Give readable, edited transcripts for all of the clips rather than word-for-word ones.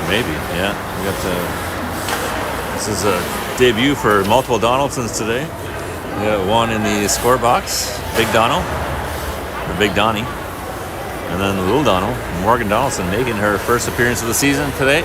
Maybe, yeah. We got this is a debut for multiple Donaldsons today. We got one in the score box, Big Donald, or Big Donnie, and then Little Donald, Morgan Donaldson, making her first appearance of the season today.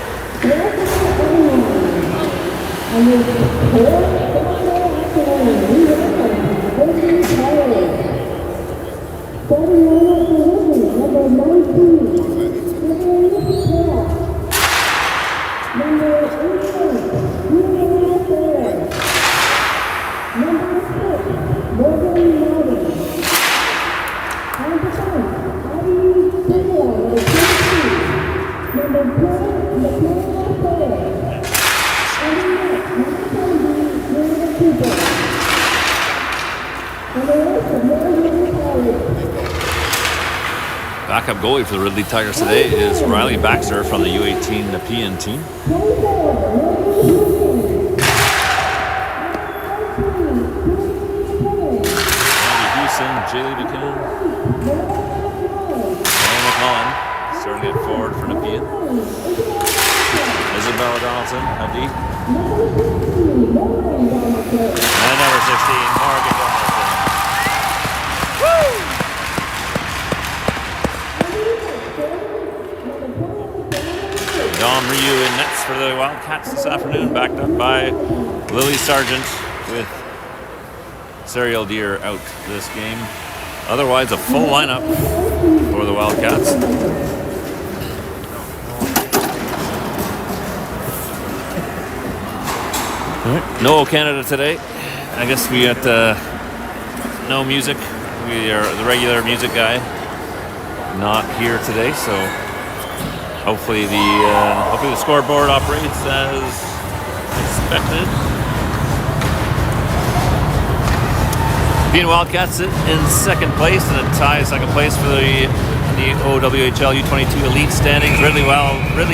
Backup goalie for the Ridley Tigers today is Riley Baxter from the U18 Nepean team. Andy Houston, Jaylee McKinnon, Ryan McMullen starting at forward for Nepean. Isabella Donaldson, how deep? And number 16, Morgan Donaldson. Woo! Dom Ryu in nets for the Wildcats this afternoon, backed up by Lily Sargent with Serial Deer out this game. Otherwise, a full lineup for the Wildcats. All right. No Canada today. I guess we got no music. We are the regular music guy not here today, so hopefully the scoreboard operates as expected. Nepean Wildcats in second place, and a tie second place for the OWHL U22 Elite standings. Ridley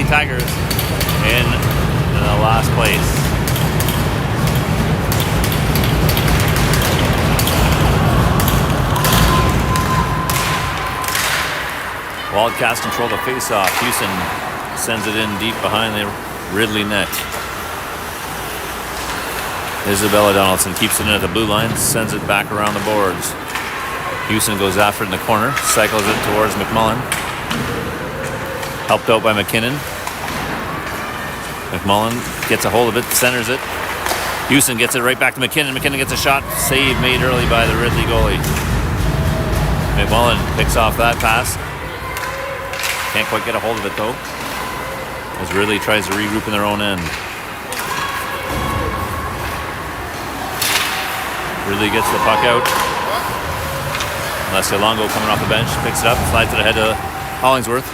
Tigers in the last place. Wildcats control the face-off. Houston sends it in deep behind the Ridley net. Isabella Donaldson keeps it in at the blue line, sends it back around the boards. Houston goes after it in the corner, cycles it towards McMullen. Helped out by McKinnon. McMullen gets a hold of it, centers it. Houston gets it right back to McKinnon. McKinnon gets a shot, save made early by the Ridley goalie. McMullen picks off that pass. Can't quite get a hold of it though, as Ridley tries to regroup in their own end. Ridley gets the puck out. Alessia Longo coming off the bench, picks it up, slides it ahead to Hollingsworth.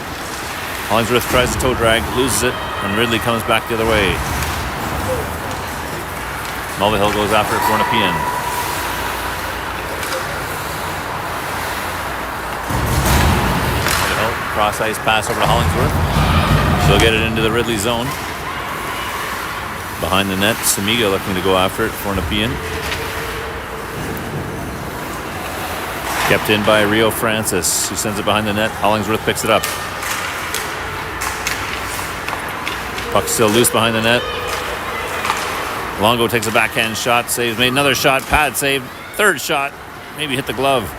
Hollingsworth tries to toe drag, loses it, and Ridley comes back the other way. Mulvihill goes after it for Nepean. Cross ice pass over to Hollingsworth. She'll get it into the Ridley zone. Behind the net, Samiga looking to go after it for Nepean. Kept in by Rio Francis, who sends it behind the net. Hollingsworth picks it up. Puck still loose behind the net. Longo takes a backhand shot, saves, made another shot, pad save, third shot, maybe hit the glove.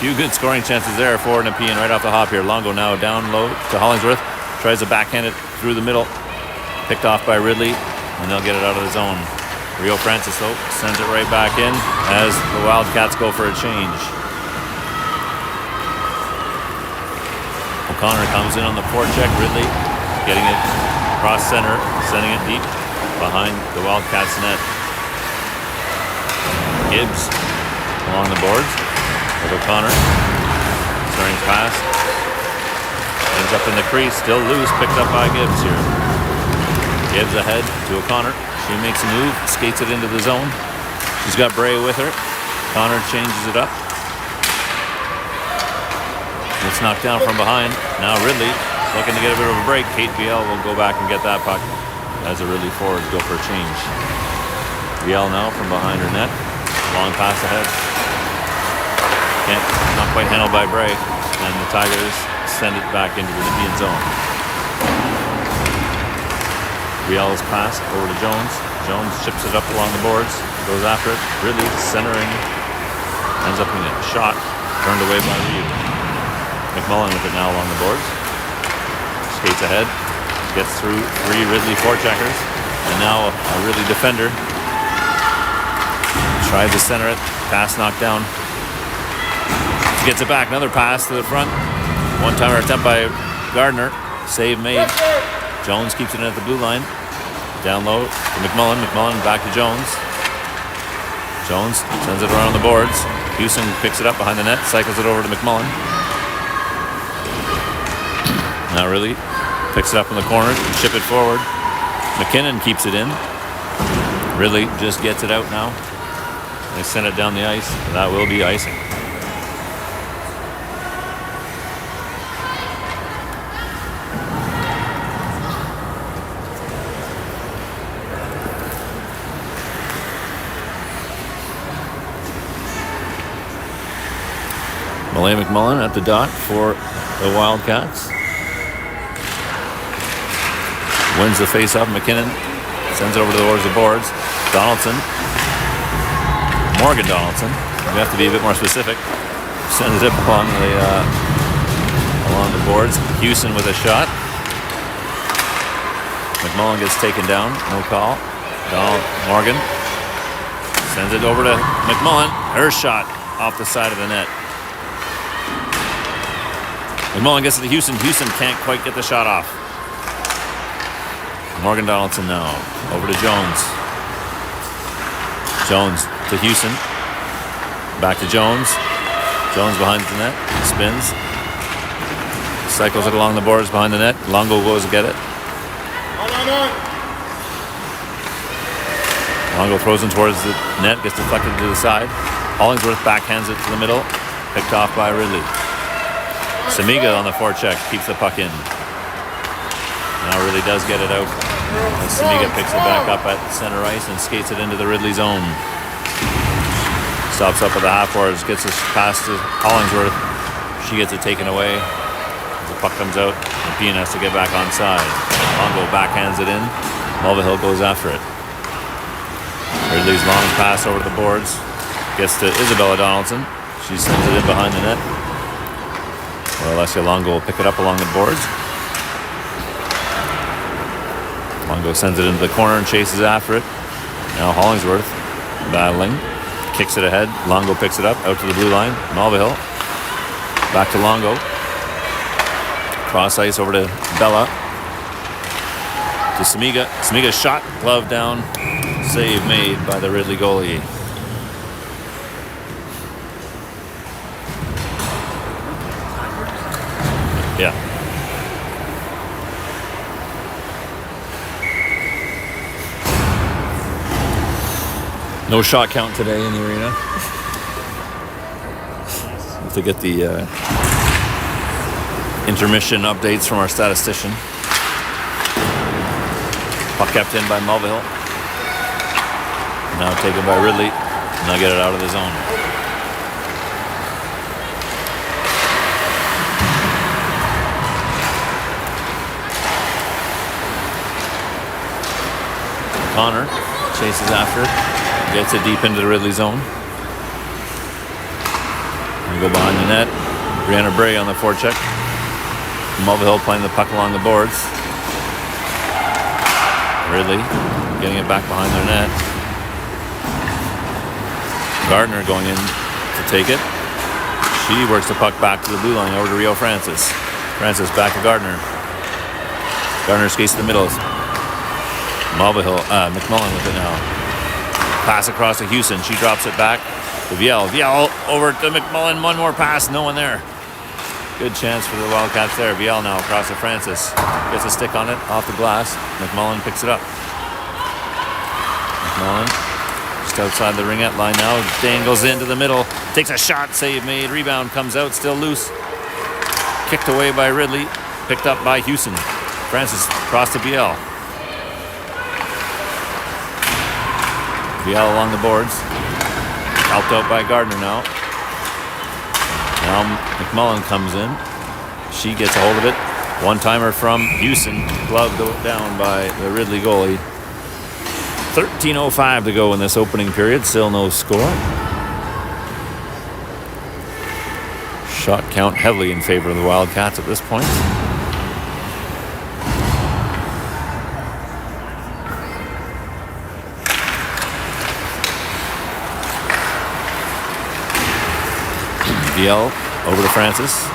Few good scoring chances there for Nepean right off the hop here. Longo now down low to Hollingsworth. Tries to backhand it through the middle. Picked off by Ridley, and they'll get it out of the zone. Rio Francis, though, sends it right back in as the Wildcats go for a change. O'Connor comes in on the forecheck. Ridley getting it across center, sending it deep behind the Wildcats net. Gibbs along the boards with O'Connor. Starting pass. Ends up in the crease, still loose, picked up by Gibbs here. Gives ahead to O'Connor. She makes a move, skates it into the zone. She's got Bray with her. Connor changes it up. It's knocked down from behind. Now Ridley looking to get a bit of a break. Kate Viel will go back and get that puck as the Ridley forwards go for a change. Viel now from behind her net. Long pass ahead. Not quite handled by Bray. And the Tigers send it back into the Nepean zone. Viel's pass over to Jones. Jones chips it up along the boards. Goes after it. Ridley centering. Ends up in a shot. Turned away by Reed. McMullen with it now along the boards. Skates ahead. Gets through 3 Ridley forecheckers. And now a Ridley defender. Tried to center it. Pass knocked down. Gets it back. Another pass to the front. One-timer attempt by Gardner. Save made. Jones keeps it in at the blue line. Down low to McMullen. McMullen back to Jones. Jones sends it around the boards. Houston picks it up behind the net. Cycles it over to McMullen. Now Ridley picks it up in the corner. Chip it forward. McKinnon keeps it in. Ridley just gets it out now. They send it down the ice. That will be icing. Malay McMullen at the dot for the Wildcats. Wins the face-off. McKinnon sends it over towards the boards. Donaldson. Morgan Donaldson. We have to be a bit more specific. Sends it up along the boards. Houston with a shot. McMullen gets taken down. No call. Morgan sends it over to McMullen. Her shot off the side of the net. McMullen gets it to Houston. Houston can't quite get the shot off. Morgan Donaldson now. Over to Jones. Jones to Houston. Back to Jones. Jones behind the net. Spins. Cycles it along the boards behind the net. Longo goes to get it. Longo throws it towards the net. Gets deflected to the side. Hollingsworth backhands it to the middle. Picked off by Ridley. Samiga on the forecheck keeps the puck in. Now Ridley does get it out. And Samiga picks it back up at center ice and skates it into the Ridley zone. Stops up at the half boards, gets it past to Hollingsworth. She gets it taken away. As the puck comes out, Nepean has to get back onside. Longo backhands it in. Mulvihill goes after it. Ridley's long pass over to the boards. Gets to Isabella Donaldson. She sends it in behind the net. Or Alessia Longo will pick it up along the boards. Longo sends it into the corner and chases after it. Now Hollingsworth battling. Kicks it ahead. Longo picks it up out to the blue line. Mulvihill. Back to Longo. Cross ice over to Bella. To Samiga. Samiga's shot. Glove down. Save made by the Ridley goalie. Yeah. No shot count today in the arena. Have to get the intermission updates from our statistician. Puck kept in by Mulvihill. Now taken by Ridley. Now get it out of the zone. Connor chases after it, gets it deep into the Ridley zone. And go behind the net. Brianna Bray on the forecheck. Mulvihill playing the puck along the boards. Ridley getting it back behind their net. Gardner going in to take it. She works the puck back to the blue line over to Rio Francis. Francis back to Gardner. Gardner skates to the middle. Mulvihill, McMullen with it now. Pass across to Houston. She drops it back to Viel. Viel over to McMullen. One more pass. No one there. Good chance for the Wildcats there. VL now across to Francis. Gets a stick on it, off the glass. McMullen picks it up. McMullen just outside the ringette line now. Dangles into the middle. Takes a shot, save made. Rebound comes out, still loose. Kicked away by Ridley. Picked up by Houston. Francis across to BL. BL along the boards. Helped out by Gardner now. Now McMullen comes in. She gets a hold of it. One-timer from Houston. Gloved down by the Ridley goalie. 13:05 to go in this opening period. Still no score. Shot count heavily in favor of the Wildcats at this point. VL over to Francis.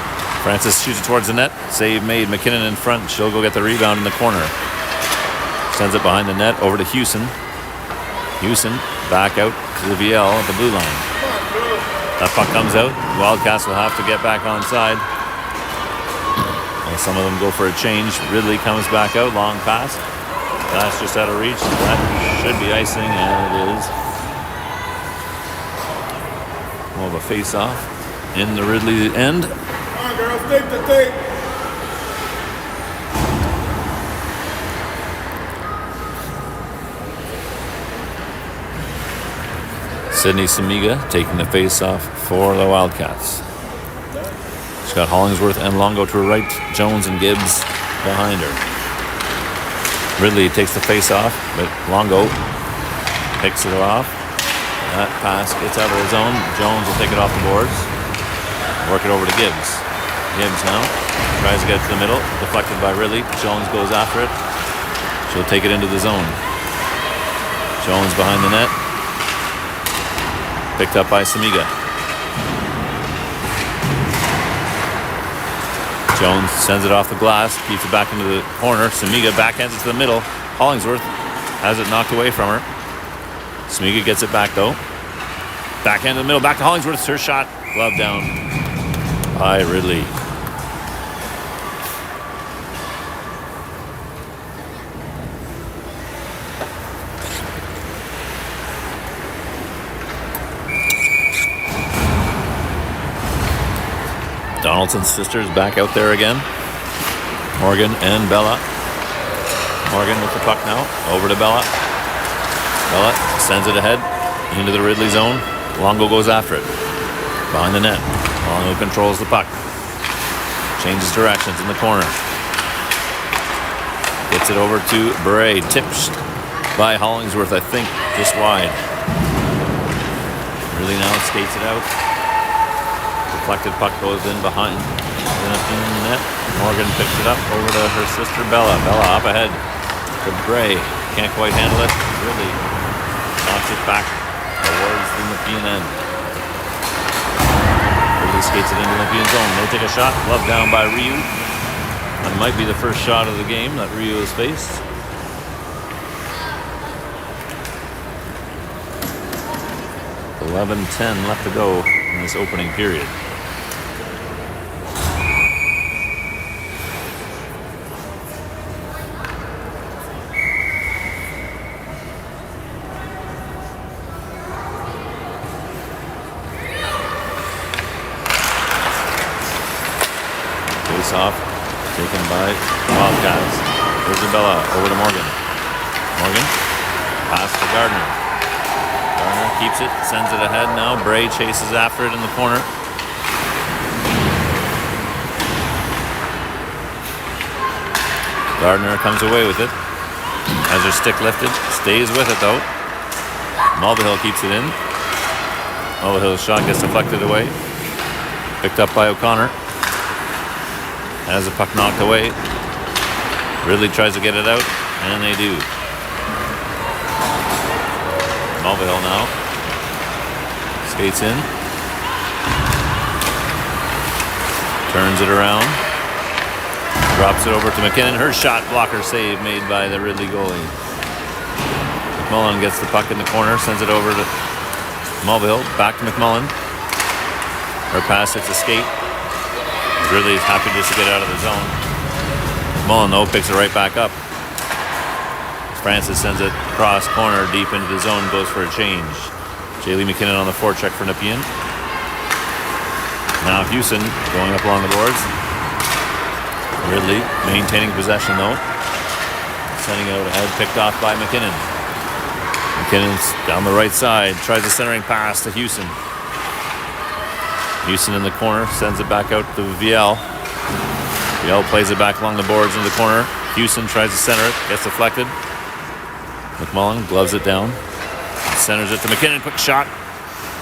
Francis shoots it towards the net. Save made. McKinnon in front. She'll go get the rebound in the corner. Sends it behind the net over to Houston. Houston back out to the VL at the blue line. That puck comes out. Wildcats will have to get back onside. Well, some of them go for a change. Ridley comes back out. Long pass. That's just out of reach. That should be icing, and it is. More of a face-off in the Ridley end. Come on, girls, take the tape. Sydney Samiga taking the face-off for the Wildcats. She's got Hollingsworth and Longo to her right. Jones and Gibbs behind her. Ridley takes the face-off, but Longo picks it off. That pass gets out of his zone. Jones will take it off the boards. Work it over to Gibbs. Gibbs now tries to get to the middle. Deflected by Ridley. Jones goes after it. She'll take it into the zone. Jones behind the net. Picked up by Samiga. Jones sends it off the glass. Keeps it back into the corner. Samiga backhands it to the middle. Hollingsworth has it knocked away from her. Samiga gets it back though. Backhand in the middle. Back to Hollingsworth. It's her shot. Glove down by Ridley. Donaldson's sisters back out there again. Morgan and Bella. Morgan with the puck now. Over to Bella. Bella sends it ahead into the Ridley zone. Longo goes after it. Behind the net. Longo controls the puck. Changes directions in the corner. Gets it over to Bray. Tipped by Hollingsworth, I think, just wide. Ridley now skates it out. Deflected puck goes in behind. In the net. Morgan picks it up over to her sister Bella. Bella up ahead to Bray. Can't quite handle it. Ridley knocks it back towards the Nepean end. Ridley skates it into the Nepean zone. They take a shot. Glove down by Ryu. That might be the first shot of the game that Ryu has faced. .11:10 left to go in this opening period. Off, taken by Wildcats. Isabella over to Morgan. Morgan, pass to Gardner. Gardner keeps it, sends it ahead now. Bray chases after it in the corner. Gardner comes away with it. Has her stick lifted, stays with it though. Mulvihill keeps it in. Mulvihill's shot gets deflected away. Picked up by O'Connor. Has the puck knocked away. Ridley tries to get it out, and they do. Mulvihill now skates in. Turns it around. Drops it over to McKinnon. Her shot blocker save made by the Ridley goalie. McMullen gets the puck in the corner, sends it over to Mulvihill. Back to McMullen. Her pass hits a skate. Ridley's happy just to get out of the zone. Mullen, though, picks it right back up. Francis sends it cross corner deep into the zone, goes for a change. Jaylee McKinnon on the forecheck for Nepean. Now Houston going up along the boards. Ridley maintaining possession though. Sending it out ahead, picked off by McKinnon. McKinnon's down the right side, tries a centering pass to Houston. Houston in the corner, sends it back out to VL. VL plays it back along the boards in the corner. Houston tries to center it, gets deflected. McMullen gloves it down. Centers it to McKinnon, quick shot.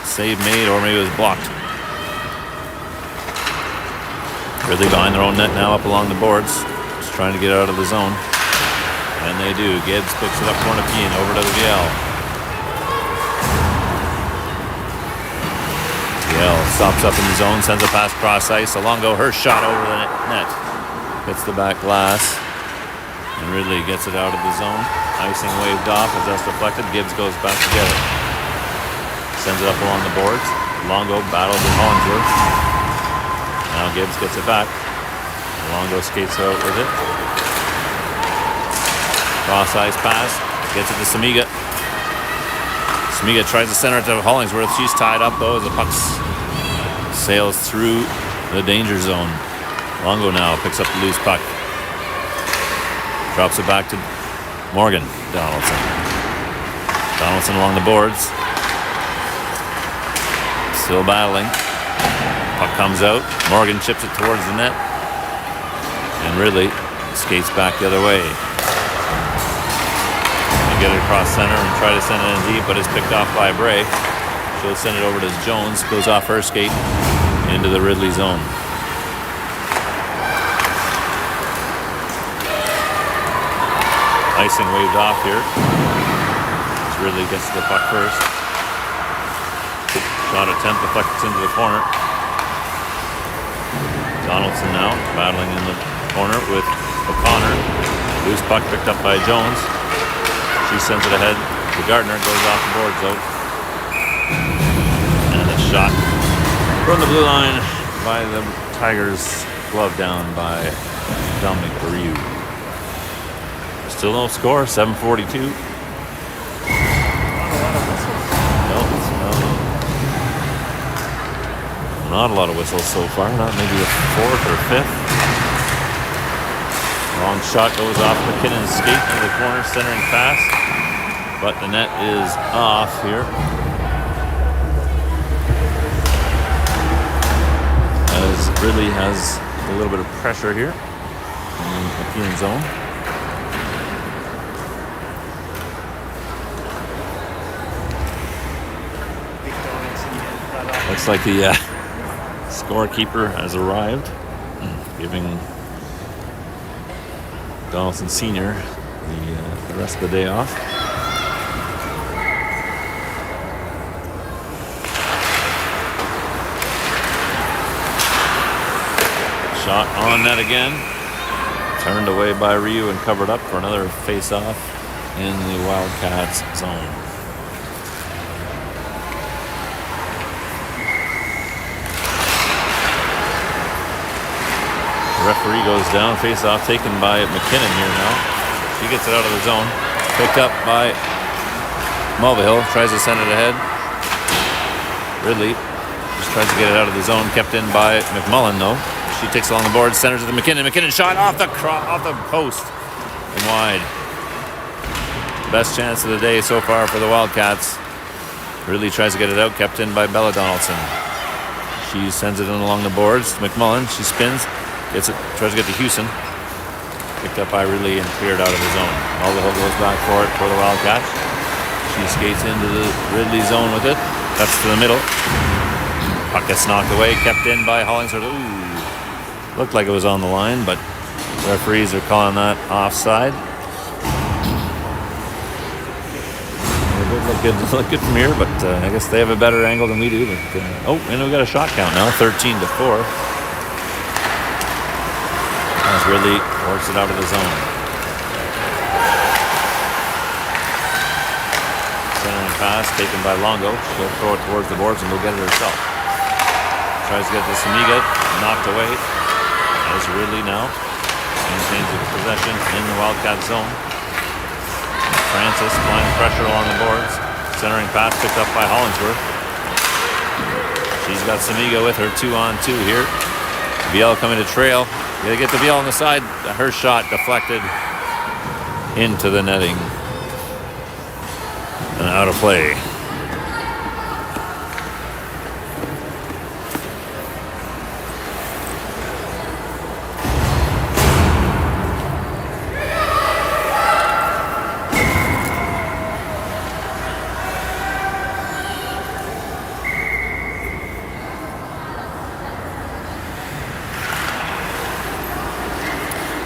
Save made, or maybe it was blocked. Ridley behind their own net now up along the boards. Just trying to get out of the zone. And they do. Gibbs picks it up for Nepean, over to the VL. VL stops up in the zone, sends a pass cross ice. Alongo, her shot over the net. Hits the back glass. And Ridley gets it out of the zone. Icing waved off as that's deflected. Gibbs goes back together. Sends it up along the boards. Longo battles with Hollingsworth. Now Gibbs gets it back. Longo skates out with it. Cross ice pass. Gets it to Samiga. Samiga tries to center it to Hollingsworth. She's tied up though as the puck sails through the danger zone. Longo now picks up the loose puck. Drops it back to Morgan Donaldson. Donaldson along the boards. Still battling. Puck comes out. Morgan chips it towards the net. And Ridley skates back the other way. They get it across center and try to send it in deep, but it's picked off by Bray. She'll send it over to Jones. Goes off her skate into the Ridley zone. Icing waved off here. As Ridley gets to the puck first. Shot attempt deflects into the corner. Donaldson now battling in the corner with O'Connor. Loose puck picked up by Jones. She sends it ahead to Gardner. Goes off the boards though. And a shot from the blue line by the Tigers. Glove down by Dominic Barriou. Still no score, 7:42. Not a lot of whistles so far, not maybe a fourth or fifth. Long shot goes off McKinnon's skate to the corner, centering pass, but the net is off here. As Ridley has a little bit of pressure here in the Nepean zone. Looks like the scorekeeper has arrived, giving Donaldson Sr. the rest of the day off. Shot on net again. Turned away by Ryu and covered up for another face-off in the Wildcats zone. Referee goes down, face-off taken by McKinnon here now. She gets it out of the zone. Picked up by Mulvihill, tries to send it ahead. Ridley just tries to get it out of the zone, kept in by McMullen though. She takes along the board, centers it to McKinnon. McKinnon shot off the post and wide. Best chance of the day so far for the Wildcats. Ridley tries to get it out, kept in by Bella Donaldson. She sends it in along the boards to McMullen. She spins. Gets it, tries to get to Houston. Picked up by Ridley and cleared out of the zone. Mulvihill goes back for it for the Wildcats. She skates into the Ridley zone with it. Cuts to the middle. Puck gets knocked away. Kept in by Hollingsworth. Ooh. Looked like it was on the line, but referees are calling that offside. It did look good from here, but I guess they have a better angle than we do. But, and we got a shot count now, 13-4. As Ridley works it out of the zone. Centering pass taken by Longo. She'll throw it towards the boards and go get it herself. Tries to get to Samiga, knocked away. As Ridley now maintains the possession in the Wildcat zone. Francis applying pressure along the boards. Centering pass picked up by Hollingsworth. She's got Samiga with her 2-on-2 here. Biel coming to trail. Gotta get the Biel on the side. Her shot deflected into the netting. And out of play.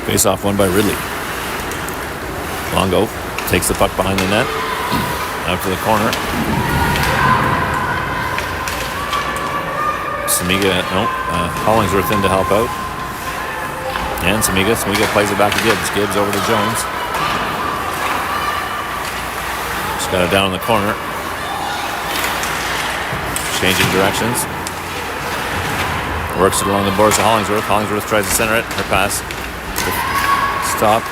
Face off won by Ridley. Longo takes the puck behind the net. Out to the corner. Samiga, Hollingsworth in to help out. And Samiga plays it back to Gibbs. Gibbs over to Jones. Just got it down in the corner. Changing directions. Works it along the boards to Hollingsworth. Hollingsworth tries to center it. Her pass. Stop.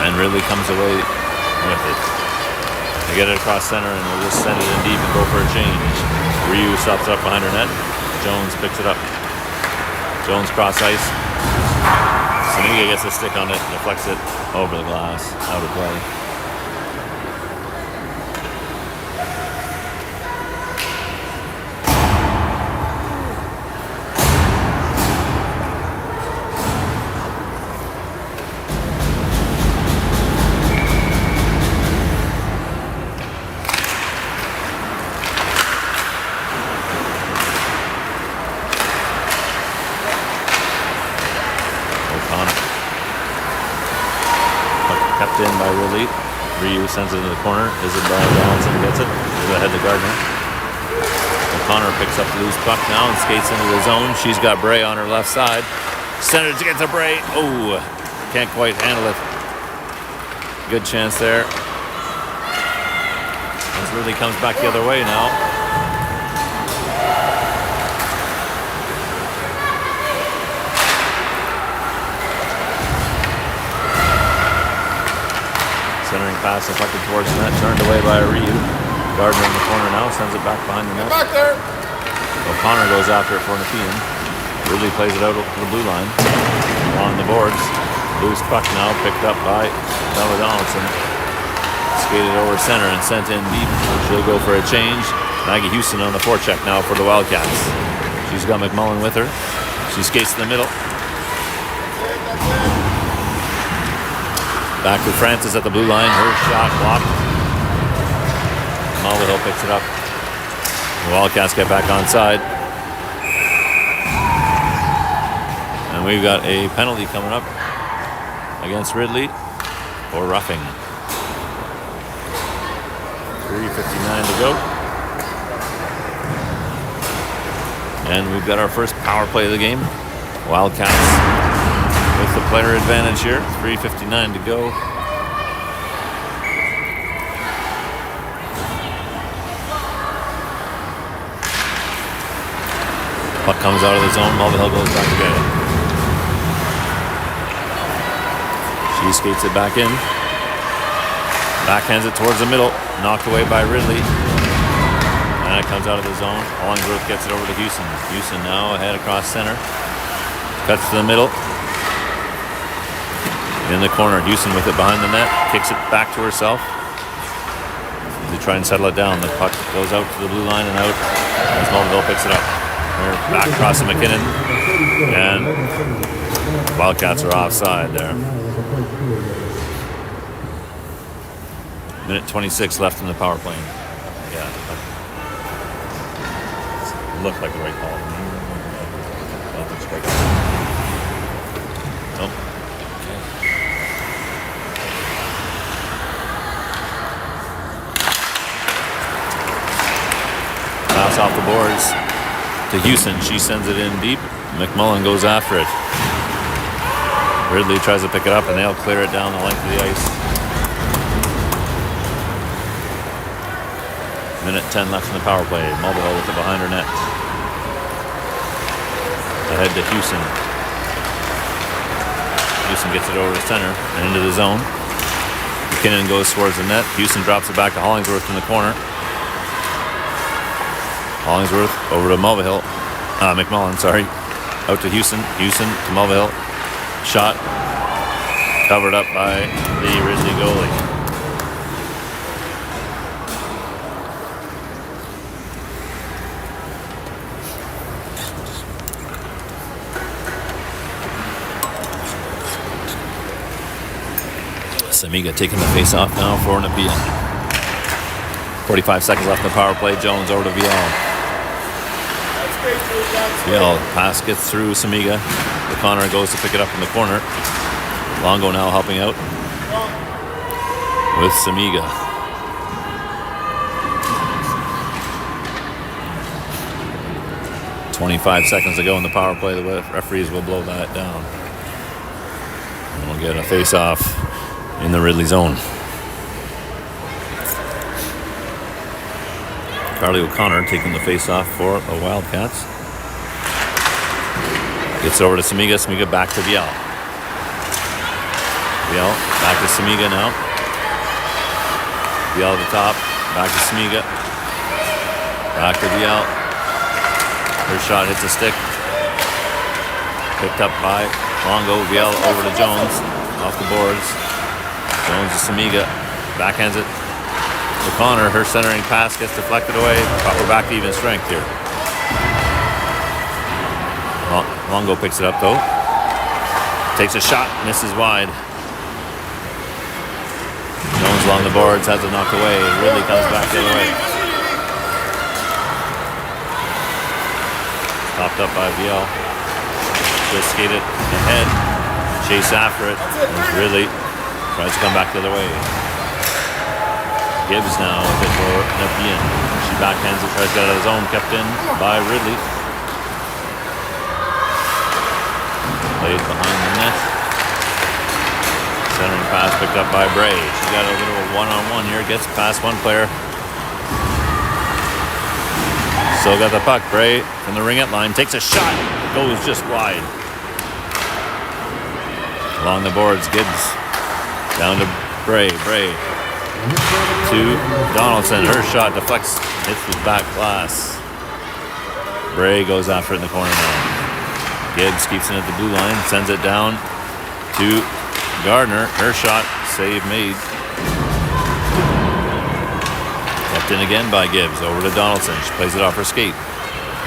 And Ridley comes away with it. They get it across center and we'll just send it in deep and go for a change. Ryu stops up behind her net. Jones picks it up. Jones cross ice. Samiga gets a stick on it, deflects it over the glass, out of play. Kept in by Ridley. Ryu sends it to the corner. Isabel Donaldson gets it. Gives it ahead to Gardner. O'Connor picks up the loose puck now and skates into the zone. She's got Bray on her left side. Centered to get to Bray. Oh, can't quite handle it. Good chance there. As Ridley comes back the other way now. Centering pass deflected towards the net, turned away by Ryu. Gardner in the corner now, sends it back behind the net. Back there. O'Connor goes after it for Nepean. Ridley plays it out to the blue line. Along the boards. Loose puck now picked up by Bella Donaldson. Skated over center and sent in deep. She'll go for a change. Maggie Houston on the forecheck now for the Wildcats. She's got McMullen with her. She skates in the middle. Back to Francis at the blue line. Her shot blocked. Mulvihill picks it up. The Wildcats get back on side. And we've got a penalty coming up against Ridley for roughing. 3:59 to go. And we've got our first power play of the game. Wildcats with the player advantage here. 3:59 to go. Puck comes out of the zone. Mulvihill goes back to get it. She skates it back in. Backhands it towards the middle. Knocked away by Ridley. And it comes out of the zone. Hollingsworth gets it over to Houston. Houston now ahead across center. Cuts to the middle. In the corner, Houston with it behind the net, kicks it back to herself. They try and settle it down. The puck goes out to the blue line and out as Mulvihill picks it up. They're back across to McKinnon, and Wildcats are offside there. Minute 26 left in the power play. Yeah, looked like the right call. Nope. Pass off the boards to Houston. She sends it in deep. McMullen goes after it. Ridley tries to pick it up and they'll clear it down the length of the ice. Minute 10 left in the power play. Mulvihill with it behind her net. Ahead to Houston. Houston gets it over to center and into the zone. McKinnon goes towards the net. Houston drops it back to Hollingsworth in the corner. Hollingsworth over to McMullen, sorry. Out to Houston. Houston to Mulvihill. Shot covered up by the Ridley goalie. Samiga taking the face off now for Nepean. 45 seconds left in the power play. Jones over to Viel. Viel pass gets through Samiga. O'Connor goes to pick it up in the corner. Longo now helping out with Samiga. .25 seconds to go in the power play. The referees will blow that down. And we'll get a face-off in the Ridley zone. Charlie O'Connor taking the face-off for the Wildcats. Gets over to Samiga. Samiga back to Viel. Viel back to Samiga now. Viel at the top. Back to Samiga. Back to Viel. Her shot hits a stick. Picked up by Longo. Viel over to Jones. Off the boards. Jones to Samiga. Backhands it. O'Connor, her centering pass gets deflected away. We're back to even strength here. Longo picks it up though. Takes a shot, misses wide. Jones along the boards, has it knocked away. Ridley comes back the other way. Topped up by Viel. Just skate it ahead. Chase after it. Ridley tries to come back the other way. Gibbs now with it for Nepean. She backhands it, tries to get out of the zone, kept in by Ridley. Played behind the net. Centering pass picked up by Bray. She got a little one-on-one here, gets past one player. Still got the puck. Bray from the ringette line takes a shot, goes just wide. Along the boards, Gibbs down to Bray. Bray to Donaldson. Her shot deflects, hits the back glass. Bray goes after it in the corner now. Gibbs keeps it at the blue line, sends it down to Gardner. Her shot, save made. Kept in again by Gibbs. Over to Donaldson. She plays it off her skate.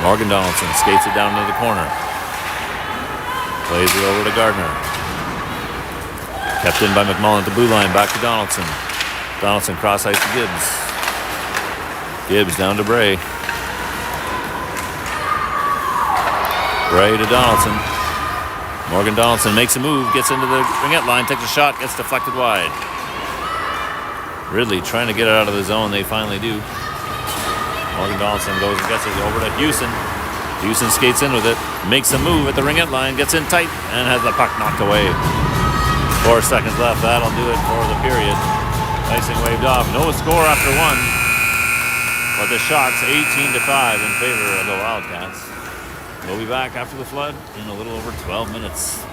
Morgan Donaldson skates it down to the corner. Plays it over to Gardner. Kept in by McMullen at the blue line. Back to Donaldson. Donaldson cross ice to Gibbs. Gibbs down to Bray. Bray to Donaldson. Morgan Donaldson makes a move, gets into the ringette line, takes a shot, gets deflected wide. Ridley trying to get it out of the zone. They finally do. Morgan Donaldson goes and gets it over to Houston. Houston skates in with it, makes a move at the ringette line, gets in tight, and has the puck knocked away. 4 seconds left. That'll do it for the period. Icing waved off. No score after one. But the shots 18-5 in favor of the Wildcats. We'll be back after the flood in a little over 12 minutes.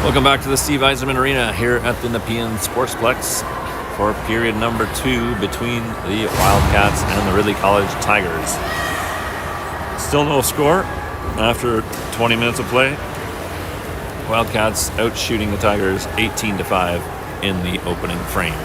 Welcome back to the Steve Yzerman Arena here at the Nepean Sportsplex for period number 2 between the Wildcats and the Ridley College Tigers. Still no score after 20 minutes of play. Wildcats out shooting the Tigers 18-5 in the opening frame.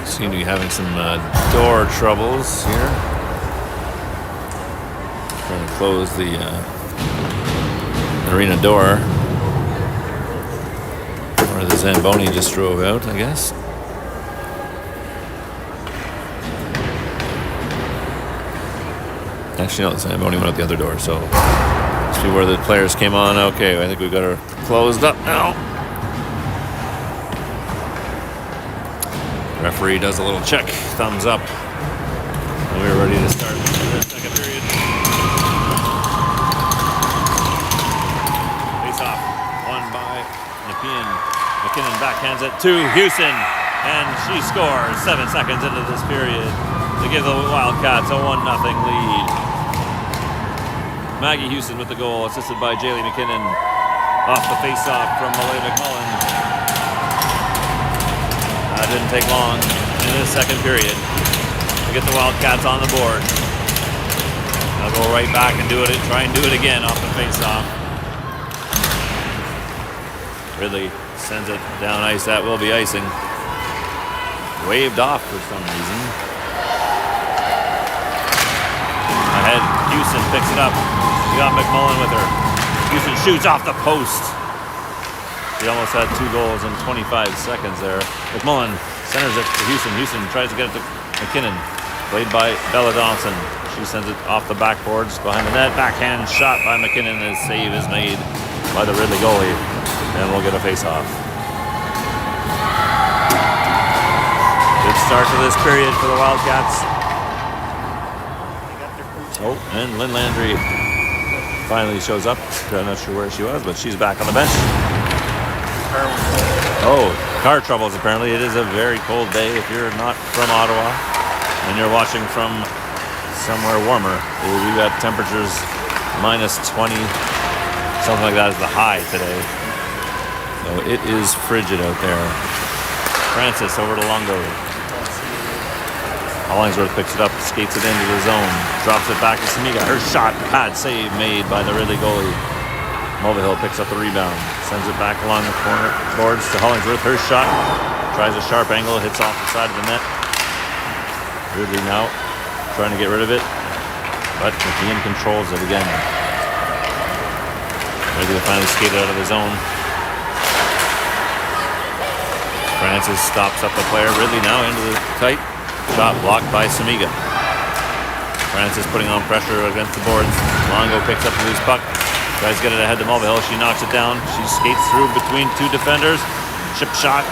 Seem to be having some door troubles here. Trying to close the arena door. Or the Zamboni just drove out, I guess. Actually, no, the Zamboni went out the other door, so let's see where the players came on. Okay, I think we've got her closed up now. Referee does a little check, thumbs up, and we're ready to start the second period. Face off, won by Nepean. McKinnon backhands it to Houston, and she scores 7 seconds into this period to give the Wildcats a 1-0 lead. Maggie Houston with the goal, assisted by Jaylee McKinnon off the face-off from Malay McMullen. Didn't take long in the second period to get the Wildcats on the board. I'll go right back and try and do it again off the face-off. Ridley sends it down ice. That will be icing. Waved off for some reason. Ahead, Houston picks it up. You got McMullen with her. Houston shoots off the post. He almost had 2 goals in 25 seconds there. McMullen centers it to Houston. Houston tries to get it to McKinnon. Played by Bella Dawson. She sends it off the backboards behind the net. Backhand shot by McKinnon. His save is made by the Ridley goalie. And we'll get a face-off. Good start to this period for the Wildcats. Oh, and Lynn Landry finally shows up. I'm not sure where she was, but she's back on the bench. Oh, car troubles apparently. It is a very cold day if you're not from Ottawa and you're watching from somewhere warmer. We've got temperatures minus 20, something like that is the high today. So it is frigid out there. Francis over to Longo. Hollingsworth picks it up, skates it into the zone, drops it back to Samiga. Her shot, pad save made by the Ridley goalie. Mulvihill picks up the rebound, sends it back along the corner boards to Hollingsworth. Her shot, tries a sharp angle, hits off the side of the net. Ridley now trying to get rid of it, but Nepean controls it again. Ridley finally skated out of the zone. Francis stops up the player. Ridley now into the tight shot, blocked by Samiga. Francis putting on pressure against the boards. Longo picks up the loose puck. Tries to get it ahead to Mulvihill. She knocks it down. She skates through between 2 defenders. Chip shot.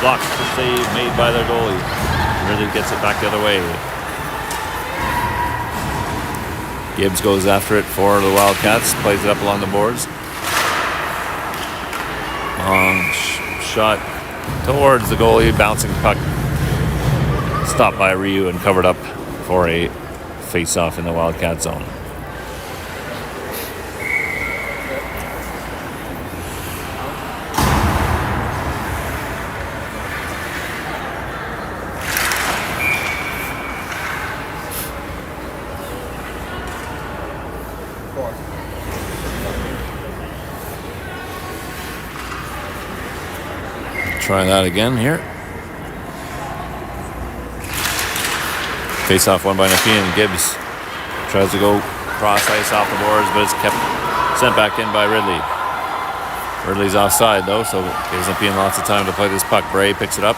Blocked the save made by their goalie. Really gets it back the other way. Gibbs goes after it for the Wildcats. Plays it up along the boards. Long shot towards the goalie. Bouncing puck. Stopped by Ryu and covered up for a face-off in the Wildcat zone. Try that again here. Face-off won by Nepean. Gibbs tries to go cross ice off the boards, but it's kept sent back in by Ridley. Ridley's offside though, so gives Nepean lots of time to play this puck. Bray picks it up,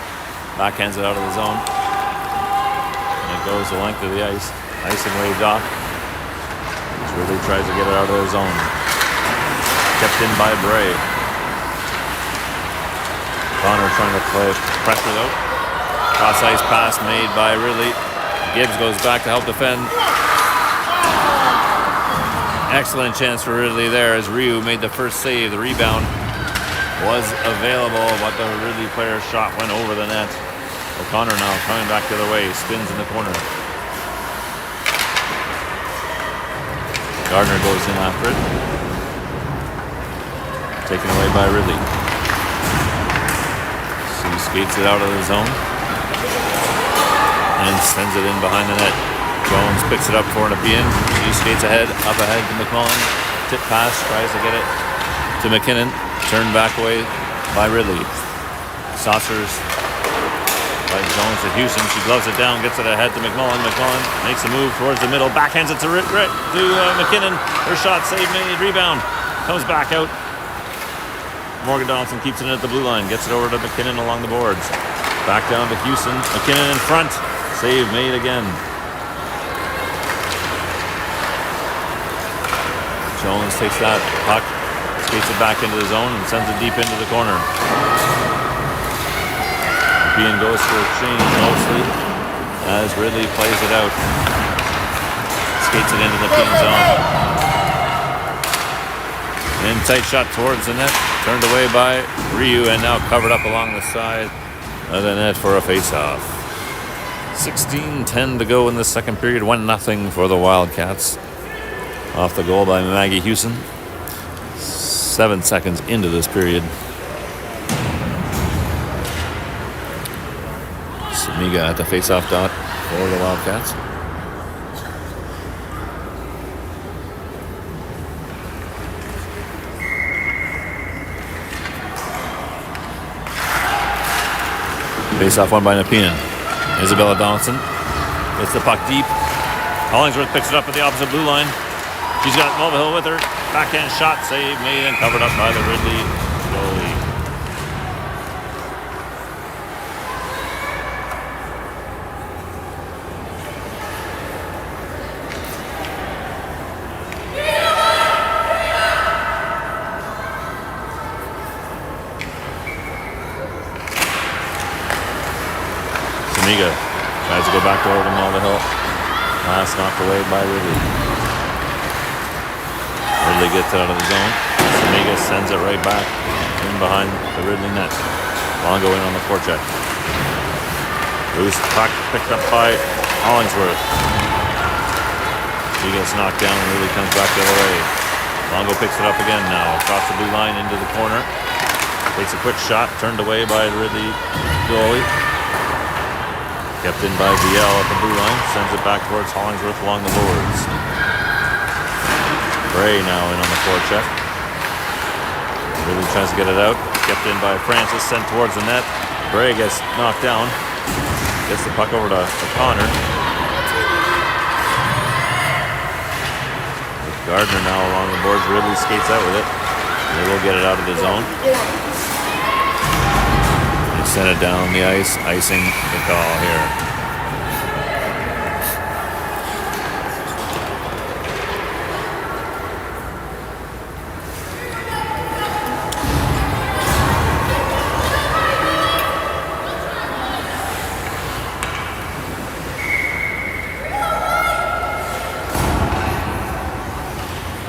backhands it out of the zone, and it goes the length of the ice. Icing waved off. Ridley tries to get it out of the zone. Kept in by Bray. Connor trying to play pressure though. Cross ice pass made by Ridley. Gibbs goes back to help defend. Excellent chance for Ridley there as Ryu made the first save. The rebound was available, but the Ridley player's shot went over the net. O'Connor now coming back the other way, spins in the corner. Gardner goes in after it. Taken away by Ridley. So he skates it out of the zone and sends it in behind the net. Jones picks it up for Nepean. She skates ahead, up ahead to McMullen. Tip pass, tries to get it to McKinnon. Turned back away by Ridley. Saucers by Jones to Houston. She gloves it down, gets it ahead to McMullen. McMullen makes a move towards the middle, backhands it to McKinnon. Her shot saved, made, rebound. Comes back out. Morgan Donaldson keeps it in at the blue line, gets it over to McKinnon along the boards. Back down to Houston. McKinnon in front. Save made again. Jones takes that puck, skates it back into the zone and sends it deep into the corner. Nepean goes for a change mostly as Ridley plays it out. Skates it into the Nepean zone. In tight shot towards the net, turned away by Ryu and now covered up along the side of the net for a face-off. 16:10 to go in the second period, 1-0 for the Wildcats. Off the goal by Maggie Houston. 7 seconds into this period. Samiga at the face-off dot for the Wildcats. Face-off won by Nepean. Isabella Donaldson gets the puck deep. Hollingsworth picks it up at the opposite blue line. She's got Mulvihill with her. Backhand shot, save made and covered up by the Ridley goalie. Samiga tries to go back over to Mulvihill. Pass knocked away by Ridley. Ridley gets it out of the zone. Samiga sends it right back in behind the Ridley net. Longo in on the forecheck. Loose puck picked up by Hollingsworth. He gets knocked down and Ridley comes back the other way. Longo picks it up again now. Across the blue line into the corner. Takes a quick shot. Turned away by the Ridley goalie. Kept in by VL at the blue line. Sends it back towards Hollingsworth along the boards. Bray now in on the forecheck. Ridley tries to get it out. Kept in by Francis. Sent towards the net. Bray gets knocked down. Gets the puck over to O'Connor. With Gardner now along the boards. Ridley skates out with it. They will get it out of the zone. Sent it down the ice, icing the call here.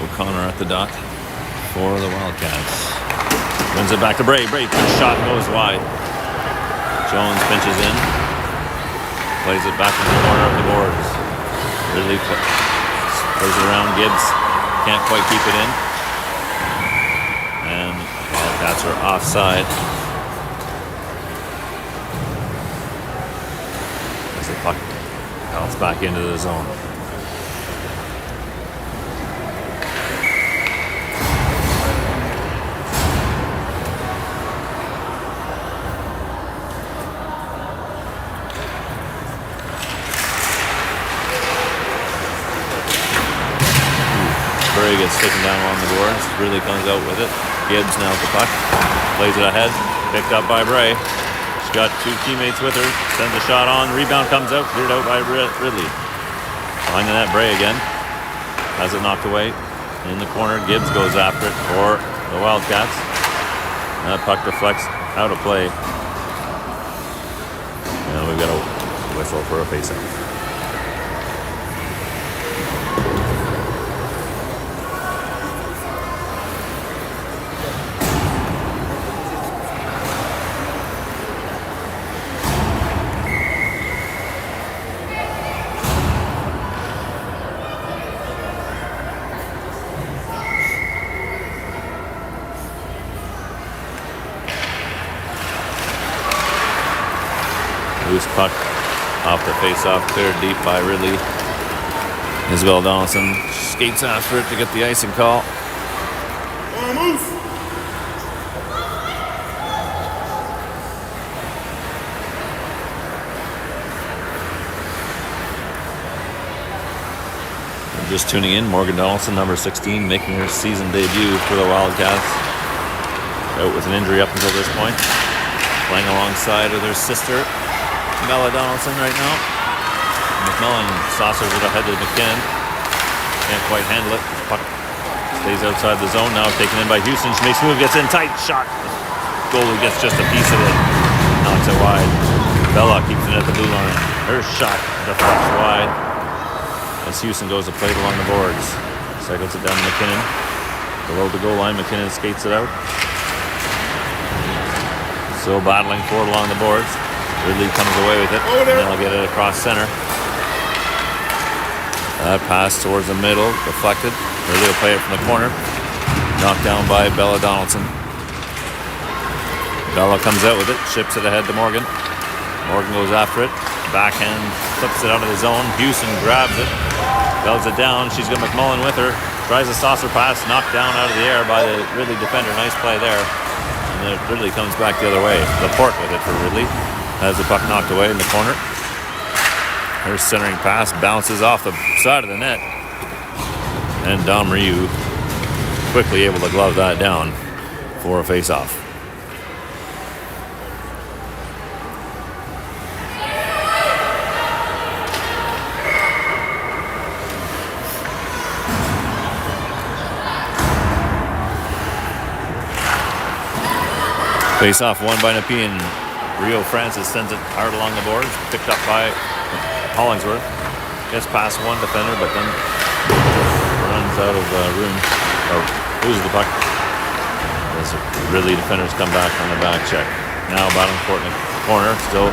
O'Connor at the dot for the Wildcats. Wins it back to Bray. Bray, shot goes wide. Jones pinches in, plays it back in the corner of the boards. Ridley plays it around. Gibbs can't quite keep it in. And Wildcats are offside. As the puck bounced back into the zone. Bray gets taken down along the boards. Ridley comes out with it. Gibbs now with the puck. Plays it ahead. Picked up by Bray. She's got two teammates with her. Sends a shot on. Rebound comes out. Cleared out by Ridley. Behind the net, Bray again. Has it knocked away. In the corner, Gibbs goes after it for the Wildcats. And that puck deflects out of play. And we've got a whistle for a faceoff. loose puck off the face-off, cleared deep by Ridley. Isabel Donaldson skates after it to get the icing call. Move. Just tuning in, Morgan Donaldson, number 16, making her season debut for the Wildcats. Out with an injury up until this point. Playing alongside with her sister, Bella Donaldson right now. McMillan saucers it ahead to McKinnon. Can't quite handle it. Puck stays outside the zone, now taken in by Houston. She makes a move, gets in tight, shot. Goalie gets just a piece of it. Knocks it wide. Bella keeps it at the blue line. Her shot deflects wide. As Houston goes to play it along the boards. Cycles it down to McKinnon. Below the goal line, McKinnon skates it out. Still battling for it along the boards. Ridley comes away with it. And they'll get it across center. That pass towards the middle, deflected. Ridley will play it from the corner. Knocked down by Bella Donaldson. Bella comes out with it, ships it ahead to Morgan. Morgan goes after it. Backhand, flips it out of the zone. Houston grabs it, bells it down. She's got McMullen with her. Tries a saucer pass, knocked down out of the air by the Ridley defender. Nice play there. And then Ridley comes back the other way. Laporte with it for Ridley. Has the puck knocked away in the corner. Her centering pass bounces off the side of the net. And Dom Ryu quickly able to glove that down for a face-off. Face-off won by Nepean. Rio Francis sends it hard along the boards. Picked up by Hollingsworth. Gets past one defender, but then runs out of room. Or loses the puck. As Ridley defenders come back on the back check. Now battling for it in the corner. Still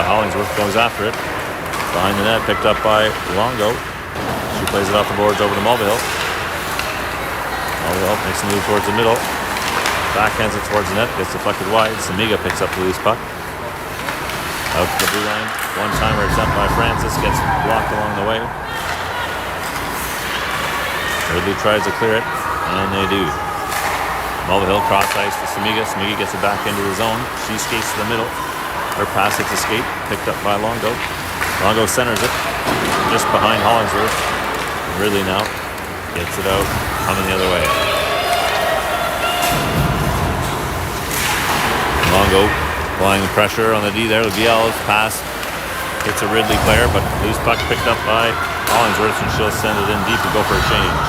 Hollingsworth goes after it. Behind the net, picked up by Longo. She plays it off the boards over to Mulvihill. Mulvihill makes a move towards the middle. Backhands it towards the net, gets deflected wide. Samiga picks up the loose puck. Out to the blue line. One-timer attempt by Francis, gets blocked along the way. Ridley tries to clear it, and they do. Mulvihill cross ice to Samiga. Samiga gets it back into the zone. She skates to the middle. Her pass hits a skate, picked up by Longo. Longo centers it, just behind Hollingsworth. Ridley now gets it out, coming the other way. Longo applying the pressure on the D there. Biel's pass hits a Ridley player, but loose puck picked up by Hollingsworth, and she'll send it in deep to go for a change.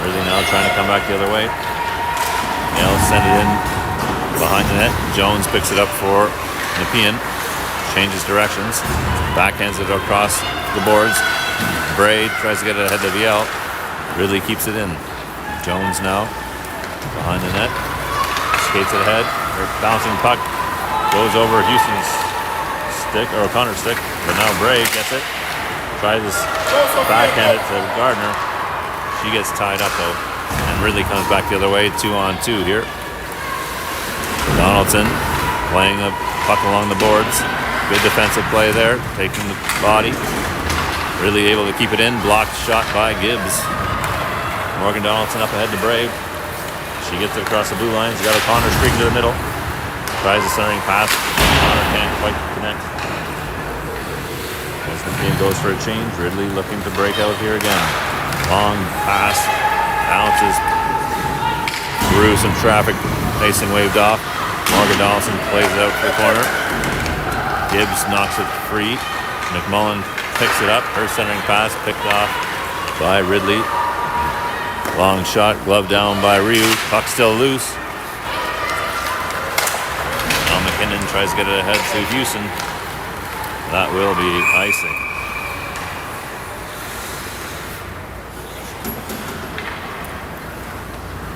Ridley now trying to come back the other way. Biel's send it in behind the net. Jones picks it up for Nepean. Changes directions. Backhands it across the boards. Bray tries to get it ahead to Viel. Ridley keeps it in. Jones now behind the net. Skates it ahead. Her bouncing puck goes over Houston's stick, or O'Connor's stick, but now Bray gets it. Tries to backhand it to Gardner. She gets tied up though, and Ridley comes back the other way. 2-on-2 here. Donaldson playing the puck along the boards. Good defensive play there, taking the body. Ridley able to keep it in. Blocked shot by Gibbs. Morgan Donaldson up ahead to Bray. She gets it across the blue line. She's got O'Connor streaking to the middle. Tries a centering pass. O'Connor can't quite connect. As the game goes for a change, Ridley looking to break out here again. Long pass. Bounces through some traffic. Facing waved off. Morgan Donaldson plays it out for the corner. Gibbs knocks it free. McMullen picks it up. Her centering pass picked off by Ridley. Long shot, glove down by Ryu. Puck still loose. Now McKinnon tries to get it ahead to Houston. That will be icing.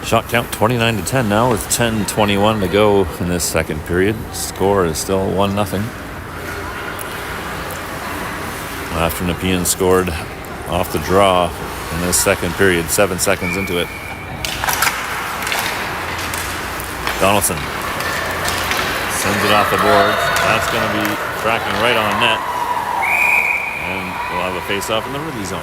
Shot count 29-10 now with 10:21 to go in this second period. Score is still 1-0. After Nepean scored off the draw in this second period, 7 seconds into it. Donaldson sends it off the boards. That's going to be tracking right on net. And we'll have a face-off in the Ridley zone.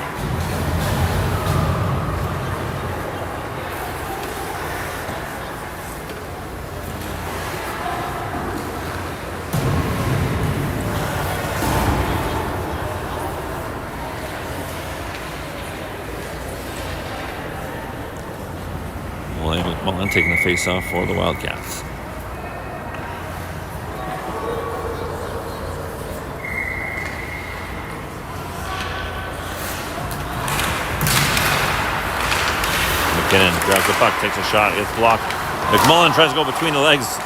Mullen taking the face-off for the Wildcats. McKinnon grabs the puck, takes a shot, it's blocked. McMullen tries to go between the legs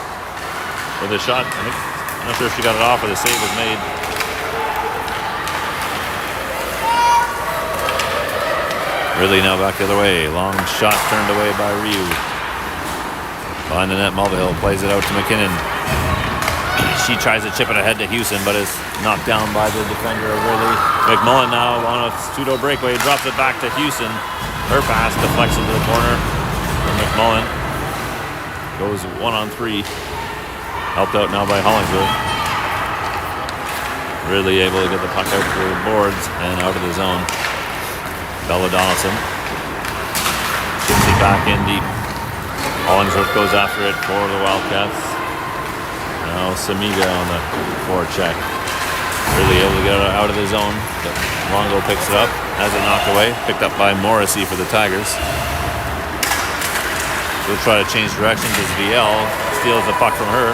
with a shot. I'm not sure if she got it off or the save was made. Ridley now back the other way. Long shot turned away by Ryu. Behind the net, Mulvihill plays it out to McKinnon. She tries to chip it ahead to Houston, but is knocked down by the defender of Ridley. McMullen now on a pseudo breakaway, drops it back to Houston. Her pass deflects into the corner. And McMullen goes 1-on-3. Helped out now by Hollingsworth. Ridley able to get the puck out to the boards and out of the zone. Bella Donaldson chips it back in deep. Hollingsworth goes after it for the Wildcats. Now Samiga on the forecheck. Really able to get it out of the zone. Longo picks it up, has it knocked away. Picked up by Morrissey for the Tigers. We'll try to change directions as VL steals the puck from her.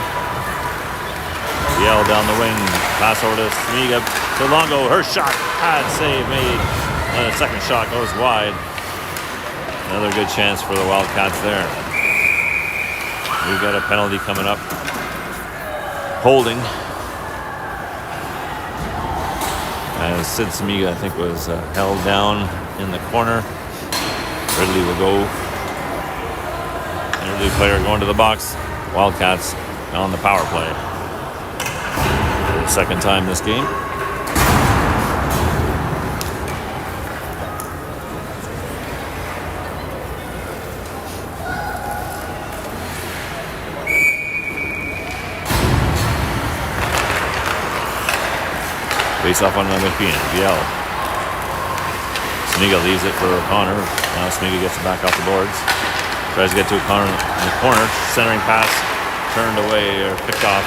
VL down the wing, pass over to Samiga. To Longo, her shot, pad save made. And the second shot goes wide. Another good chance for the Wildcats there. We've got a penalty coming up. Holding. As Sid Samiga, I think, was held down in the corner. Ridley will go. Ridley player going to the box. Wildcats on the power play. For the second time this game. Face off on Nepean. VL. Samiga leaves it for O'Connor. Now Samiga gets it back off the boards. Tries to get to O'Connor in the corner. Centering pass. Turned away or picked off.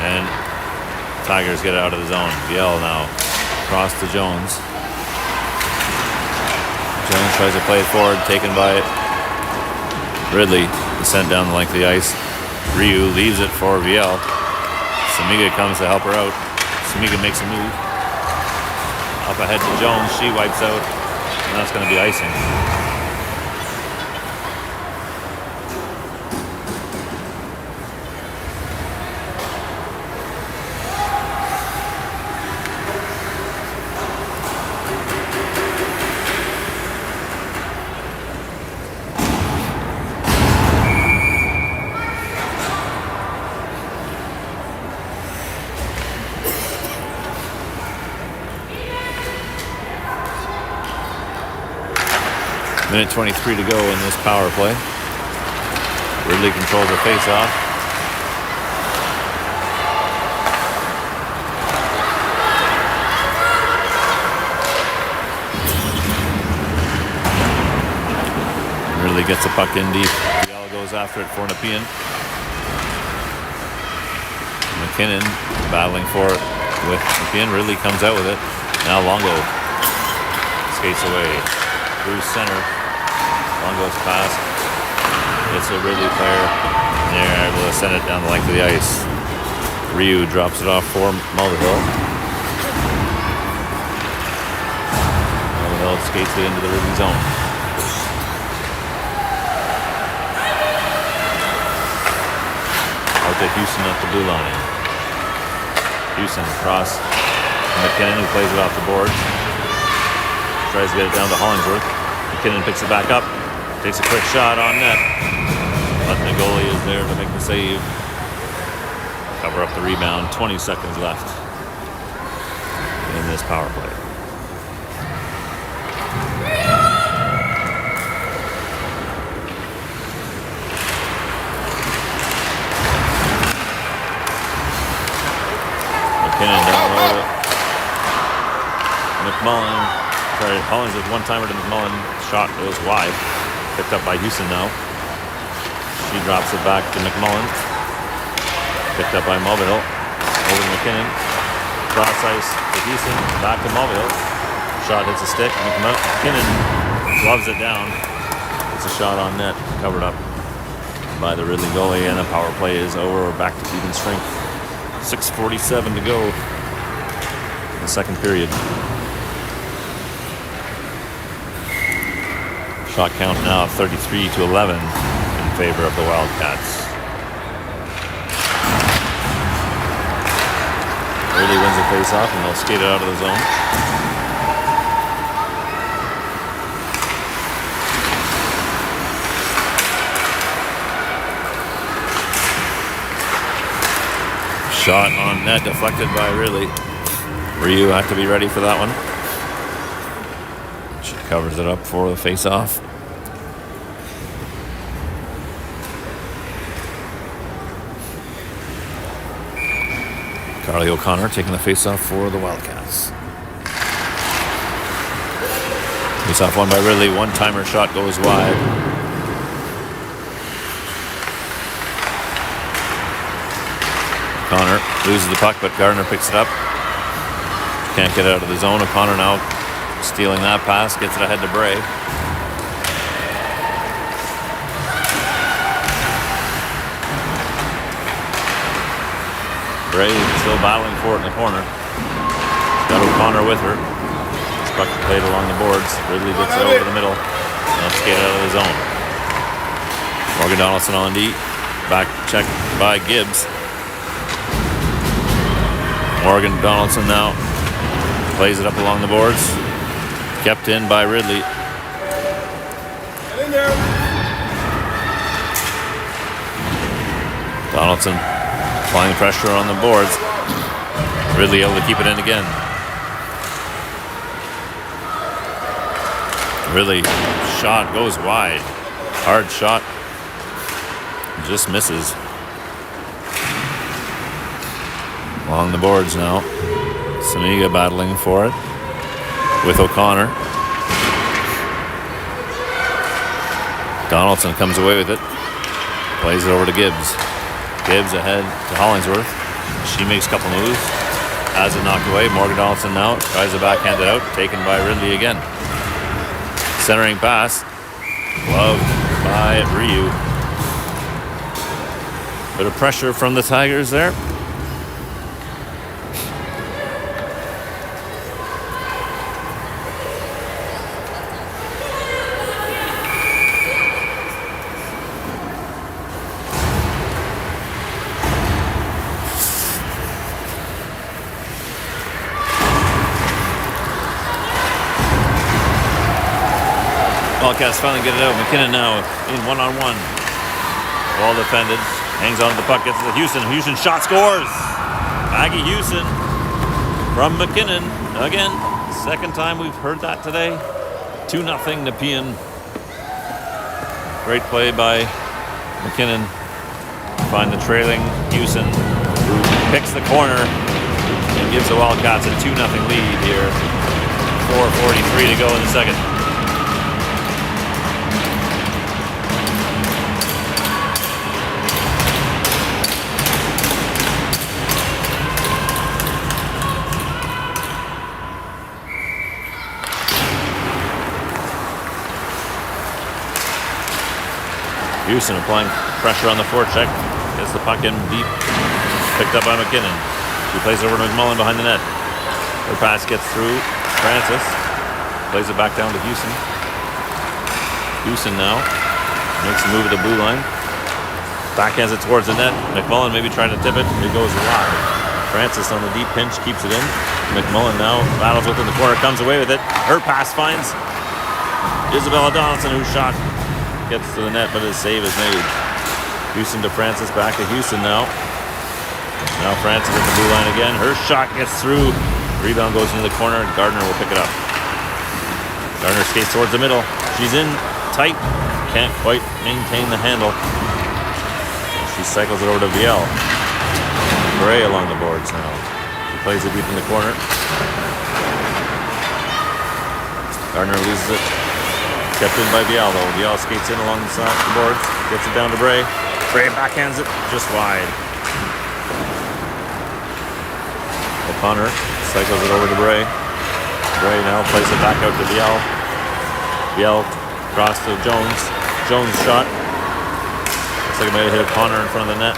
And Tigers get it out of the zone. VL now. Cross to Jones. Jones tries to play it forward. Taken by Ridley. Sent down the length of the ice. Ryu leaves it for VL. Samiga comes to help her out. Samiga makes a move. Up ahead to Jones. She wipes out. And that's going to be icing. Minute 23 to go in this power play. Ridley controls the face-off. Ridley gets the puck in deep. Fiala goes after it for Nepean. McKinnon battling for it with Nepean. Ridley comes out with it. Now Longo skates away through center. Longo's pass. Gets a Ridley player. And they're able to send it down the length of the ice. Ryu drops it off for Mulvihill. Mulvihill skates it into the Ridley zone. Out to Houston at the blue line. Houston across McKinnon, who plays it off the boards. Tries to get it down to Hollingsworth. McKinnon picks it back up. Takes a quick shot on net. But the goalie is there to make the save. Cover up the rebound. 20 seconds left in this power play. McKinnon down low. McMullen. Sorry, Hollings with one-timer to McMullen. Shot goes wide. Picked up by Houston now. She drops it back to McMullen. Picked up by Mulvihill. Over to McKinnon. Cross ice to Houston. Back to Mulvihill. Shot hits a stick. McKinnon gloves it down. It's a shot on net. Covered up by the Ridley goalie, and the power play is over. We're back to even strength. 6:47 to go in the second period. Shot count now 33-11 in favor of the Wildcats. Ridley wins the face-off, and they'll skate it out of the zone. Shot on net, deflected by Ridley. Ryu had to be ready for that one. She covers it up for the face-off. Carly O'Connor taking the face-off for the Wildcats. Face-off won by Ridley. One-timer shot goes wide. O'Connor loses the puck, but Gardner picks it up. Can't get out of the zone. O'Connor now stealing that pass. Gets it ahead to Bray. Bray still battling for it in the corner. Got O'Connor with her. This puck played along the boards. Ridley gets it over the middle. Now skate out of the zone. Morgan Donaldson on D. Back check by Gibbs. Morgan Donaldson now plays it up along the boards. Kept in by Ridley. Get in there. Donaldson applying pressure on the boards. Ridley able to keep it in again. Ridley shot goes wide. Hard shot. Just misses. Along the boards now. Saniga battling for it with O'Connor. Donaldson comes away with it. Plays it over to Gibbs. Gibbs ahead to Hollingsworth. She makes a couple moves. Has it knocked away. Morgan Donaldson now tries to backhand it out. Taken by Ridley again. Centering pass. Gloved by Ryu. Bit of pressure from the Tigers there. Wildcats finally get it out. McKinnon now in one-on-one. Well defended. Hangs on to the puck. Gets it to Houston. Houston shot scores. Maggie Houston from McKinnon. Again, second time we've heard that today. 2-0 Nepean. Great play by McKinnon. Find the trailing Houston, who picks the corner and gives the Wildcats a 2-0 lead here. 4:43 to go in the second. Houston applying pressure on the forecheck. Gets the puck in deep. Picked up by McKinnon. She plays it over to McMullen behind the net. Her pass gets through Francis. Plays it back down to Houston. Houston now makes a move at the blue line. Backhands it towards the net. McMullen maybe trying to tip it. It goes wide. Francis on the deep pinch keeps it in. McMullen now battles within the corner. Comes away with it. Her pass finds Isabella Donaldson, who shot. Gets to the net, but his save is made. Houston to Francis, back to Houston now. Now Francis at the blue line again. Her shot gets through. Rebound goes into the corner, and Gardner will pick it up. Gardner skates towards the middle. She's in tight. Can't quite maintain the handle. She cycles it over to Viel. Bray along the boards now. He plays it deep in the corner. Gardner loses it. Kept in by Viel though. Viel skates in along the side of the boards. Gets it down to Bray. Bray backhands it just wide. O'Connor cycles it over to Bray. Bray now plays it back out to Viel. Viel across to Jones. Jones shot. Looks like he might have hit O'Connor in front of the net.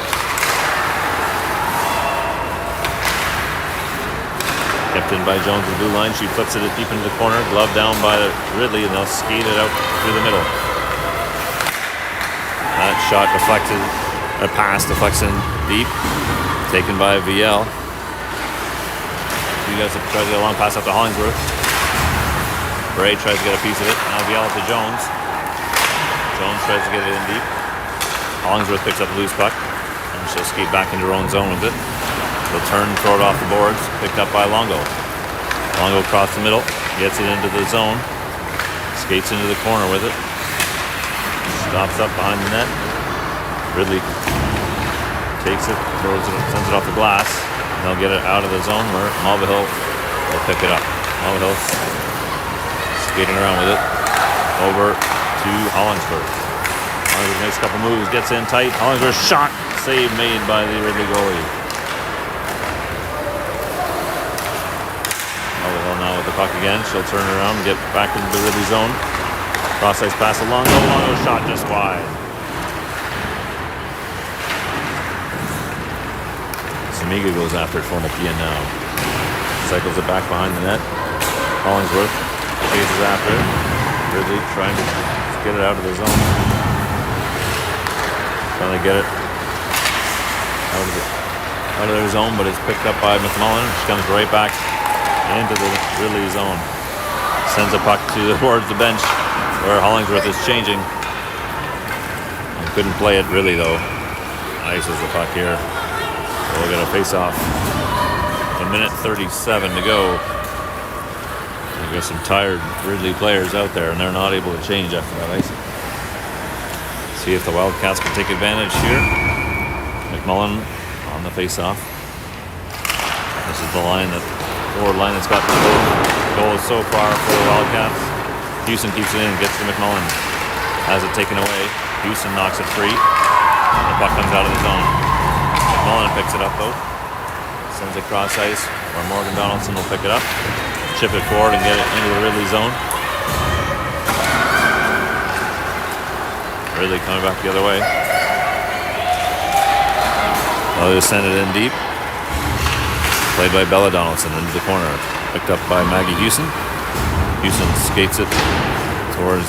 Kept in by Jones in the blue line. She flips it deep into the corner. Glove down by Ridley, and they'll skate it out through the middle. That shot deflected. A pass deflects in deep. Taken by Viel. You guys have tried to get a long pass up to Hollingsworth. Bray tries to get a piece of it. Now Viel to Jones. Jones tries to get it in deep. Hollingsworth picks up the loose puck. And she'll skate back into her own zone with it. They'll turn, throw it off the boards. Picked up by Longo. Longo across the middle. Gets it into the zone. Skates into the corner with it. Stops up behind the net. Ridley takes it, throws it, sends it off the glass. And they'll get it out of the zone where Mulvihill will pick it up. Mulvihill skating around with it. Over to Hollingsworth. Hollingsworth makes a couple moves, gets in tight. Hollingsworth shot. Save made by the Ridley goalie. Now with the puck again, she'll turn around and get back into the Ridley zone. Cross ice pass along. Longo shot just wide. Samiga goes after it for Nepean now. Cycles it back behind the net. Hollingsworth chases after it. Ridley trying to get it out of the zone. Trying to get it out of their zone, but it's picked up by McMullen. She comes right back into the Ridley zone. Sends a puck towards the bench where Hollingsworth is changing. And couldn't play it really though. Ices the puck here. So we'll get a face-off. 1:37 to go. We've got some tired Ridley players out there and they're not able to change after that ice. See if the Wildcats can take advantage here. McMullen on the face-off. This is the line that forward line that's got the goal so far for the Wildcats. Houston keeps it in, gets to McMullen. Has it taken away. Houston knocks it free. The puck comes out of the zone. McMullen picks it up though. Sends it cross ice where Morgan Donaldson will pick it up. Chip it forward and get it into the Ridley zone. Ridley coming back the other way. They'll just send it in deep. Played by Bella Donaldson into the corner. Picked up by Maggie Houston. Houston skates it towards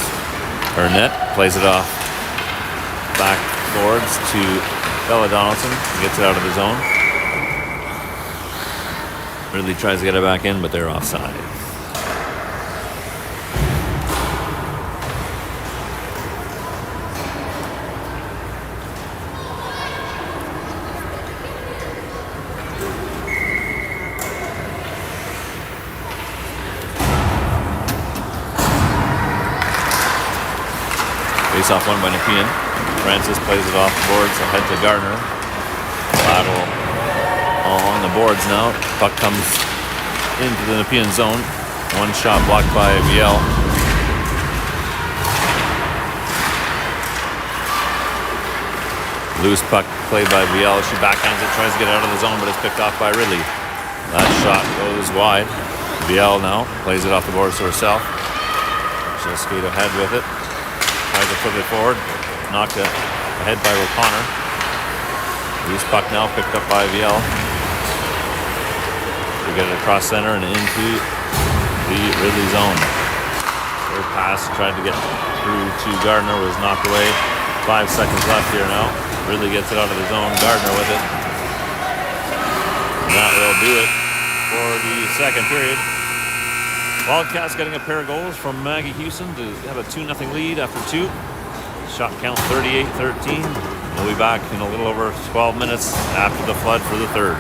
her net. Plays it off back boards to Bella Donaldson. Gets it out of the zone. Ridley tries to get it back in, but they're offside. Face-off won by Nepean. Francis plays it off the boards ahead to Gardner. Lateral along the boards now. Puck comes into the Nepean zone. One shot blocked by Viel. Loose puck played by Viel. She backhands it, tries to get out of the zone, but it's picked off by Ridley. That shot goes wide. Viel now plays it off the boards to herself. She'll skate ahead with it. Tries to flip it forward. Knocked ahead by O'Connor. Loose puck now picked up by Viel. We get it across center and into the Ridley zone. Third pass tried to get through to Gardner, was knocked away. 5 seconds left here now. Ridley gets it out of the zone. Gardner with it. And that will do it for the second period. Wildcats getting a pair of goals from Maggie Houston to have a 2-0 lead after 2. Shot count 38-13. We'll be back in a little over 12 minutes after the flood for the third.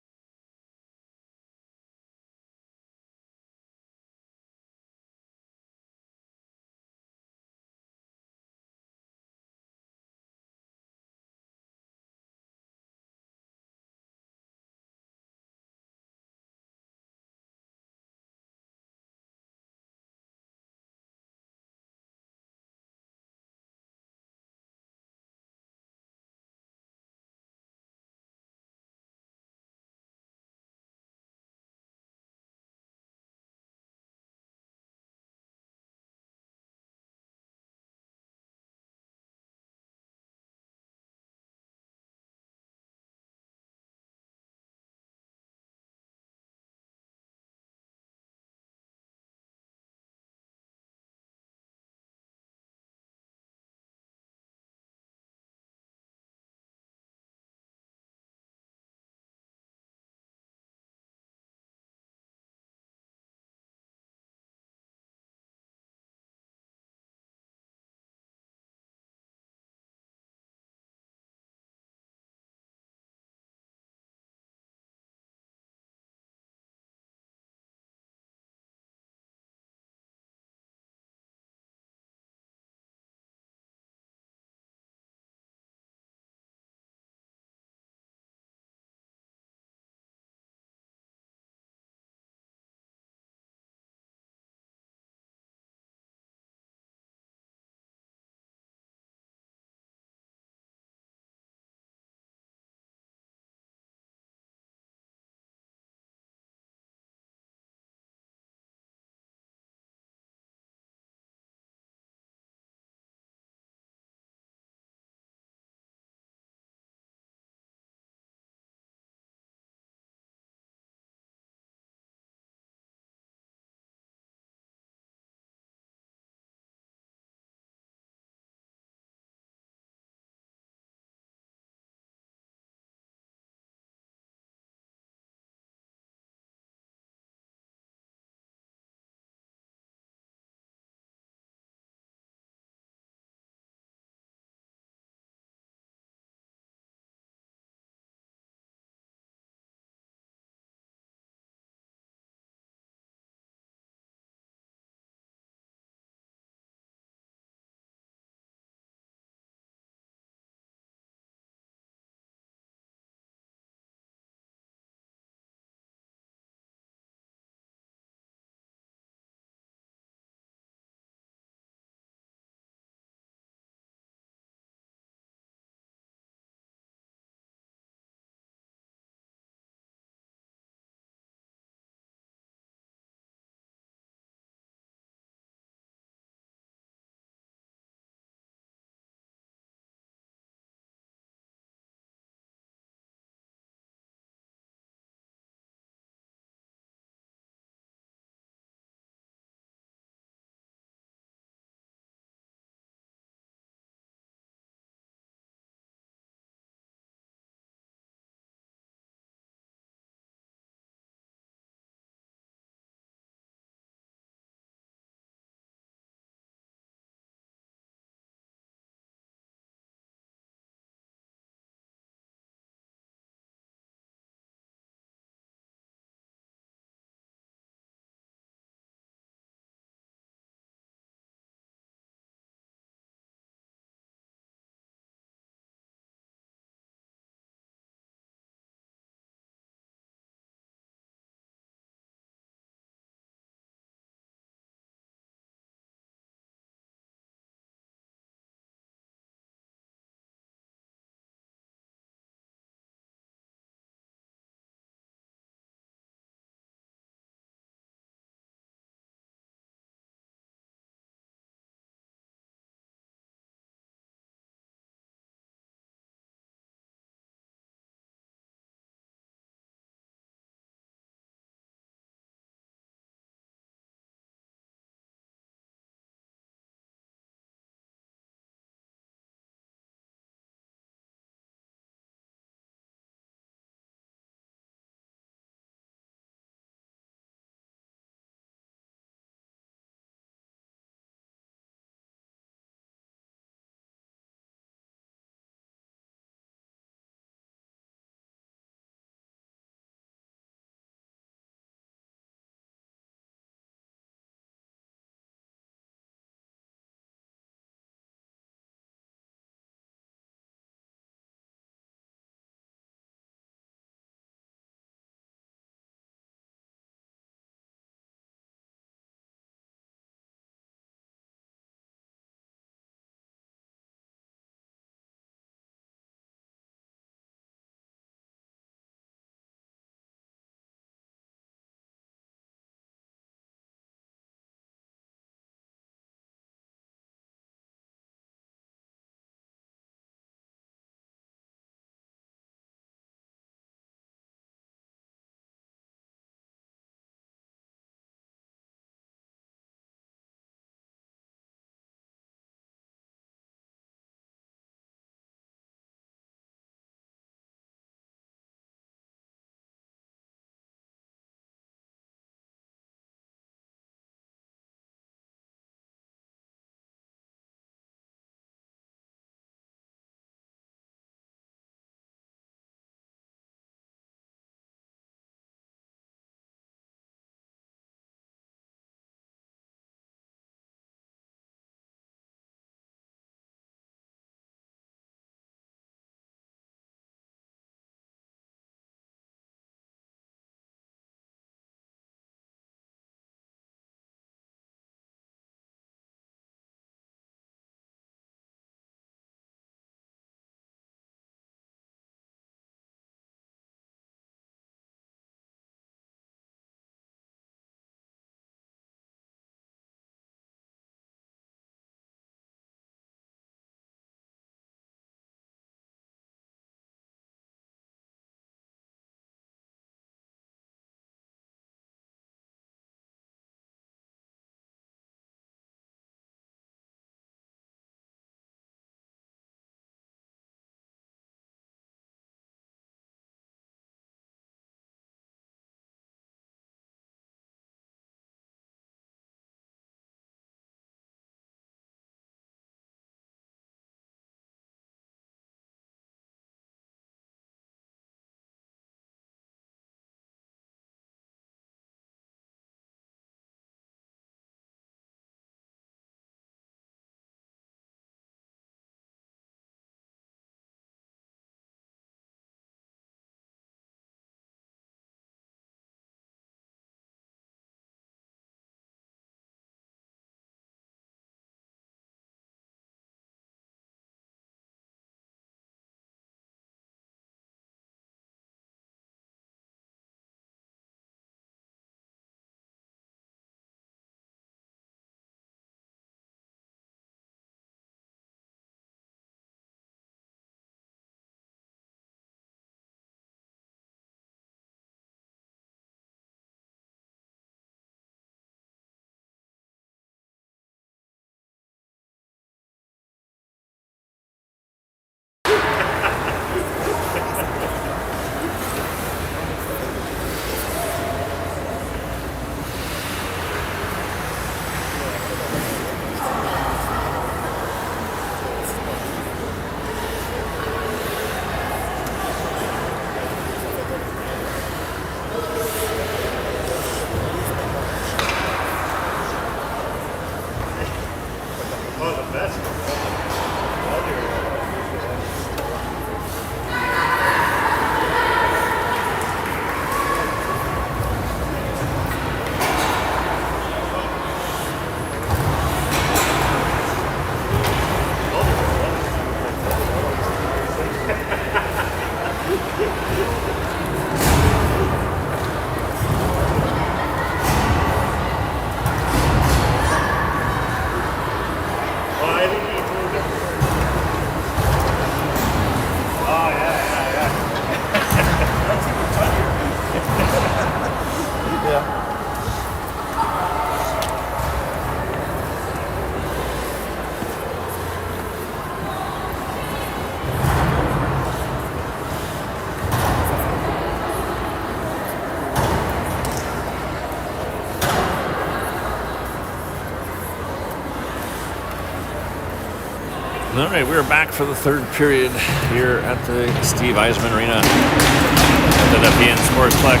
All right, we're back for the third period here at the Steve Eisman Arena at the Nepean Sportsplex.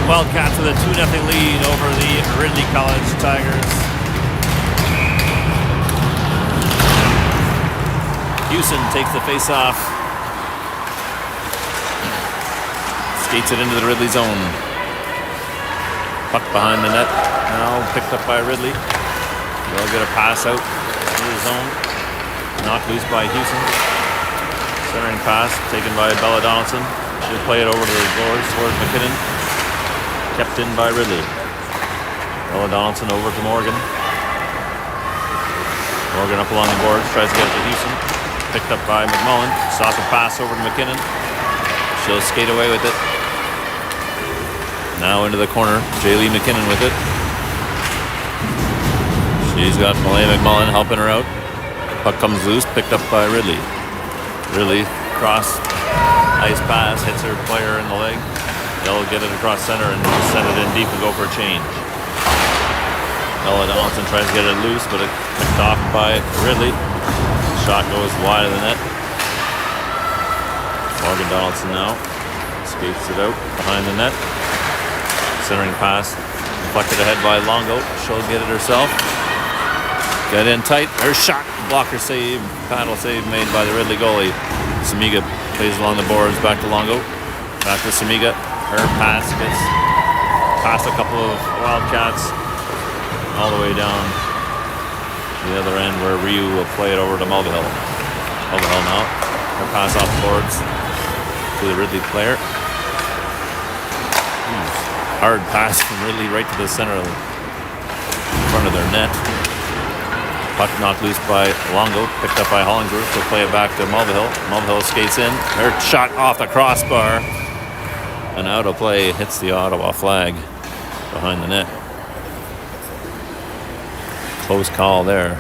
Wildcats with a 2-0 lead over the Ridley College Tigers. Houston takes the face-off. Skates it into the Ridley zone. Puck behind the net. Now picked up by Ridley. They'll get a pass out into the zone. Knocked loose by Houston. Centering pass taken by Bella Donaldson. She'll play it over to the boards towards McKinnon. Kept in by Ridley. Bella Donaldson over to Morgan. Morgan up along the boards. Tries to get it to Houston. Picked up by McMullen. Stops a pass over to McKinnon. She'll skate away with it. Now into the corner. Jaylee McKinnon with it. She's got Malay McMullen helping her out. Puck comes loose, picked up by Ridley. Ridley cross ice pass, hits her player in the leg. They'll get it across center and send it in deep and go for a change. Ella Donaldson tries to get it loose, but it's picked off by Ridley. Shot goes wide of the net. Morgan Donaldson now skates it out behind the net. Centering pass, deflected ahead by Longo. She'll get it herself. Got in tight. Her shot, blocker save, paddle save made by the Ridley goalie. Samiga plays along the boards, back to Longo. Back to Samiga. Her pass gets past a couple of Wildcats all the way down the other end where Ryu will play it over to Mulvihill. Mulvihill now. Her pass off the boards to the Ridley player. Hard pass from Ridley right to the center of in front of their net. Puck knocked loose by Longo, picked up by Hollingsworth. They'll play it back to Mulvihill. Mulvihill skates in. Her shot off the crossbar. And out of play, hits the Ottawa flag behind the net. Close call there.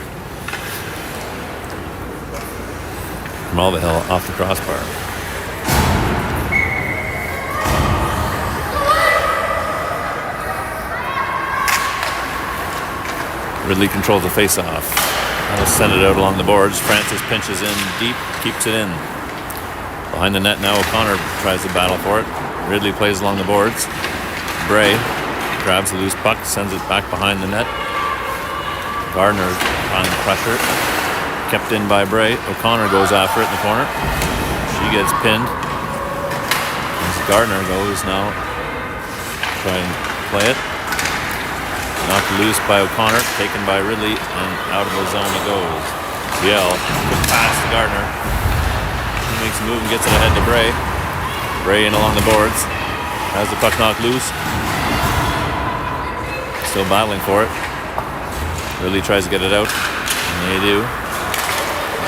Mulvihill off the crossbar. Ridley controls the face-off. That'll send it out along the boards. Francis pinches in deep, keeps it in. Behind the net now, O'Connor tries to battle for it. Ridley plays along the boards. Bray grabs the loose puck, sends it back behind the net. Gardner on pressure. Kept in by Bray. O'Connor goes after it in the corner. She gets pinned. As Gardner goes now, try and play it. Knocked loose by O'Connor, taken by Ridley, and out of the zone it goes. Biel, quick pass to Gardner. He makes a move and gets it ahead to Bray. Bray in along the boards. Has the puck knocked loose. Still battling for it. Ridley tries to get it out, and they do.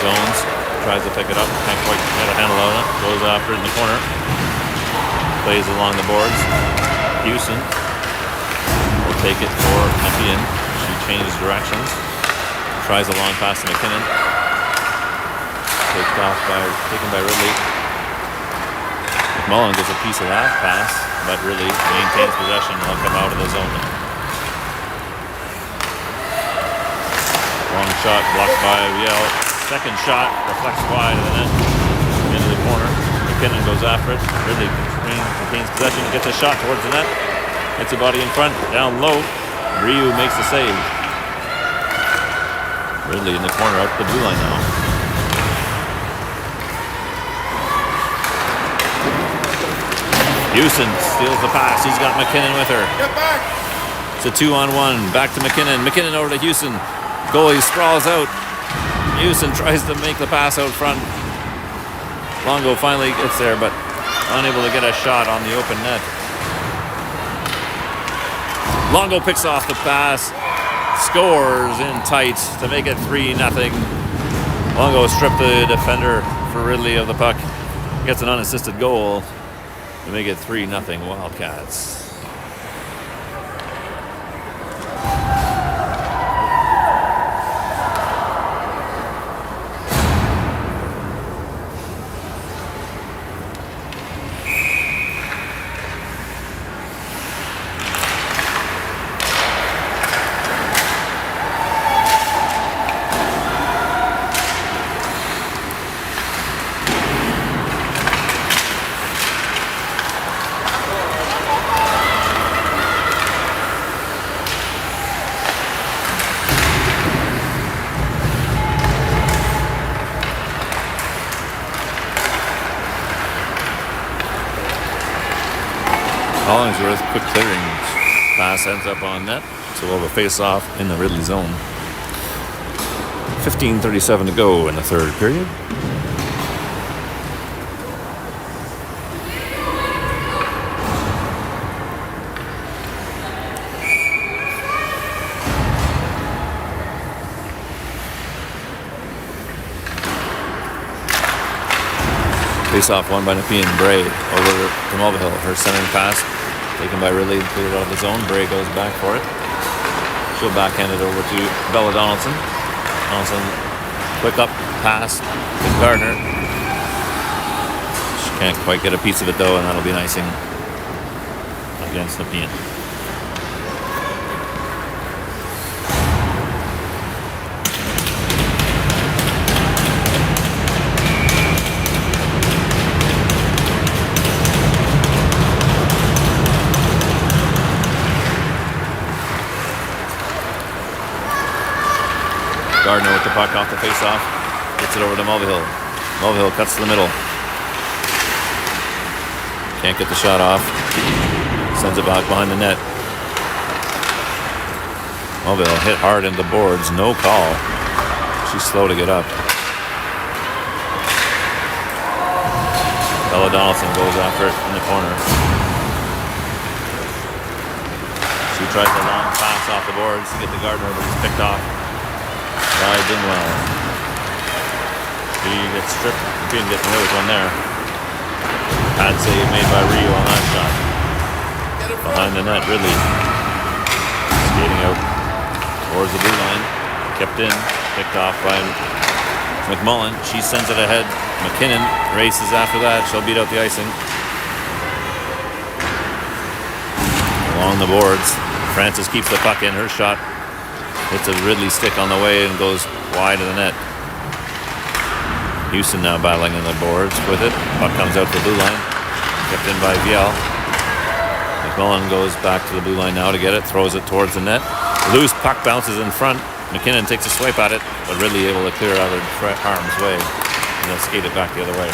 Jones tries to pick it up, can't quite get a handle on it. Goes after it in the corner. Plays along the boards. Houston take it for Nepean. She changes directions. Tries a long pass to McKinnon. Taken by Ridley. McMullen gets a piece of that pass, but Ridley maintains possession and will come out of the zone. Long shot blocked by Viel. Second shot reflects wide of the net. Into the corner. McKinnon goes after it. Ridley maintains possession, gets a shot towards the net. Hits a body in front, down low. Ryu makes the save. Ridley in the corner, out the blue line now. Houston steals the pass. He's got McKinnon with her. Get back! It's a 2-on-1. Back to McKinnon. McKinnon over to Houston. Goalie sprawls out. Houston tries to make the pass out front. Longo finally gets there, but unable to get a shot on the open net. Longo picks off the pass, scores in tight to make it 3-0. Longo stripped the defender for Ridley of the puck. Gets an unassisted goal to make it 3-0 Wildcats. Hollingsworth, quick clearing pass ends up on net. So we'll have a face-off in the Ridley zone. 15:37 to go in the third period. Face-off won by Nepean Bray over to Mulvihill. Her centering pass taken by Ridley and cleared out of the zone. Bray goes back for it. She'll backhand it over to Bella Donaldson. Donaldson, quick up pass to Gardner. She can't quite get a piece of it though, and that'll be an icing against Nepean. Gardner with the puck off the face-off. Gets it over to Mulvihill. Mulvihill cuts to the middle. Can't get the shot off. Sends it back behind the net. Mulvihill hit hard into the boards. No call. She's slow to get up. Bella Donaldson goes after it in the corner. She tries a long pass off the boards to get to Gardner, but he's picked off by Dingwell. He gets stripped. Nepean gets away with one there. Pad save made by Rio on that shot. Behind the net, Ridley skating out towards the blue line. Kept in, picked off by McMullen. She sends it ahead. McKinnon races after that. She'll beat out the icing. Along the boards, Francis keeps the puck in. Her shot hits a Ridley stick on the way and goes wide of the net. Houston now battling in the boards with it. Puck comes out to the blue line. Kept in by Viel. McMullen goes back to the blue line now to get it. Throws it towards the net. Loose puck bounces in front. McKinnon takes a swipe at it, but Ridley able to clear it out of harm's way. And they'll skate it back the other way.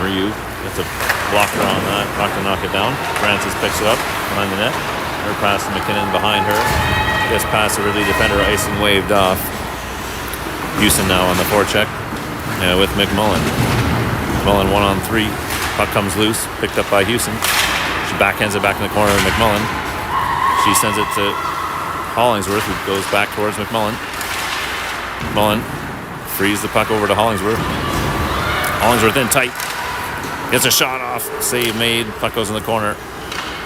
Ryu gets a blocker on that. Puck to knock it down. Francis picks it up behind the net. Her pass to McKinnon behind her. Just past the Ridley defender, icing waved off. Houston now on the forecheck with McMullen. McMullen 1-on-3. Puck comes loose, picked up by Houston. She backhands it back in the corner of McMullen. She sends it to Hollingsworth, who goes back towards McMullen. McMullen frees the puck over to Hollingsworth. Hollingsworth in tight. Gets a shot off. Save made. Puck goes in the corner.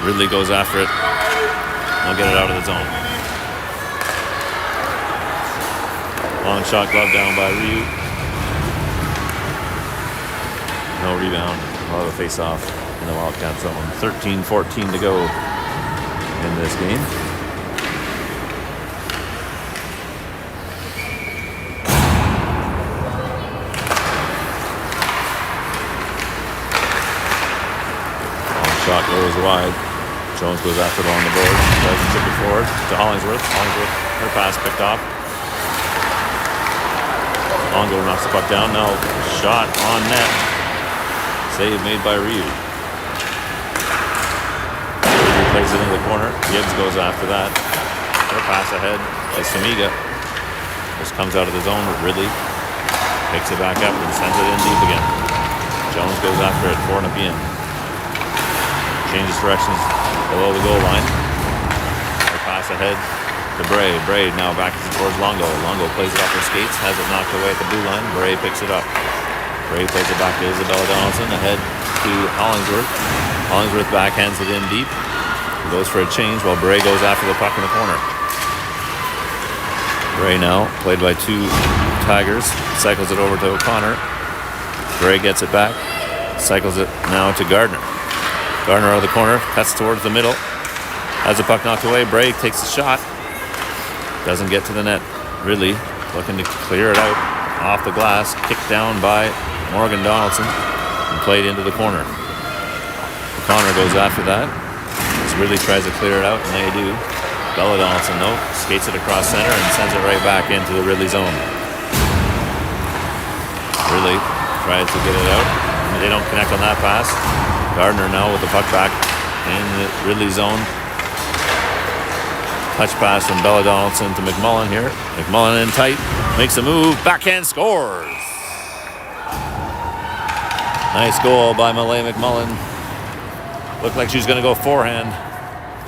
Ridley goes after it. They'll get it out of the zone. Long shot glove down by Ryu. No rebound. We'll have a face-off in the Wildcat zone. 13:14 to go in this game. Long shot goes wide. Jones goes after it on the board. Tries to chip it forward to Hollingsworth. Hollingsworth, her pass picked off. Longo knocks the puck down. Now shot on net. Save made by Ryu. Ryu plays it into the corner. Gibbs goes after that. Her pass ahead by Samiga. Just comes out of the zone with Ridley. Picks it back up and sends it in deep again. Jones goes after it for Nepean. Changes directions below the goal line. Her pass ahead to Bray. Bray now back towards Longo. Longo plays it off her skates, has it knocked away at the blue line. Bray picks it up. Bray plays it back to Isabella Donaldson, ahead to Hollingsworth. Hollingsworth backhands it in deep. He goes for a change while Bray goes after the puck in the corner. Bray now, played by two Tigers, cycles it over to O'Connor. Bray gets it back, cycles it now to Gardner. Gardner out of the corner, cuts towards the middle. Has the puck knocked away. Bray takes the shot. Doesn't get to the net. Ridley looking to clear it out off the glass. Kicked down by Morgan Donaldson and played into the corner. O'Connor goes after that. So Ridley tries to clear it out, and they do. Bella Donaldson, though, skates it across center and sends it right back into the Ridley zone. Ridley tries to get it out. They don't connect on that pass. Gardner now with the puck back in the Ridley zone. Touch pass from Bella Donaldson to McMullen here. McMullen in tight, makes a move, backhand, scores. Nice goal by Malay McMullen. Looked like she was going to go forehand,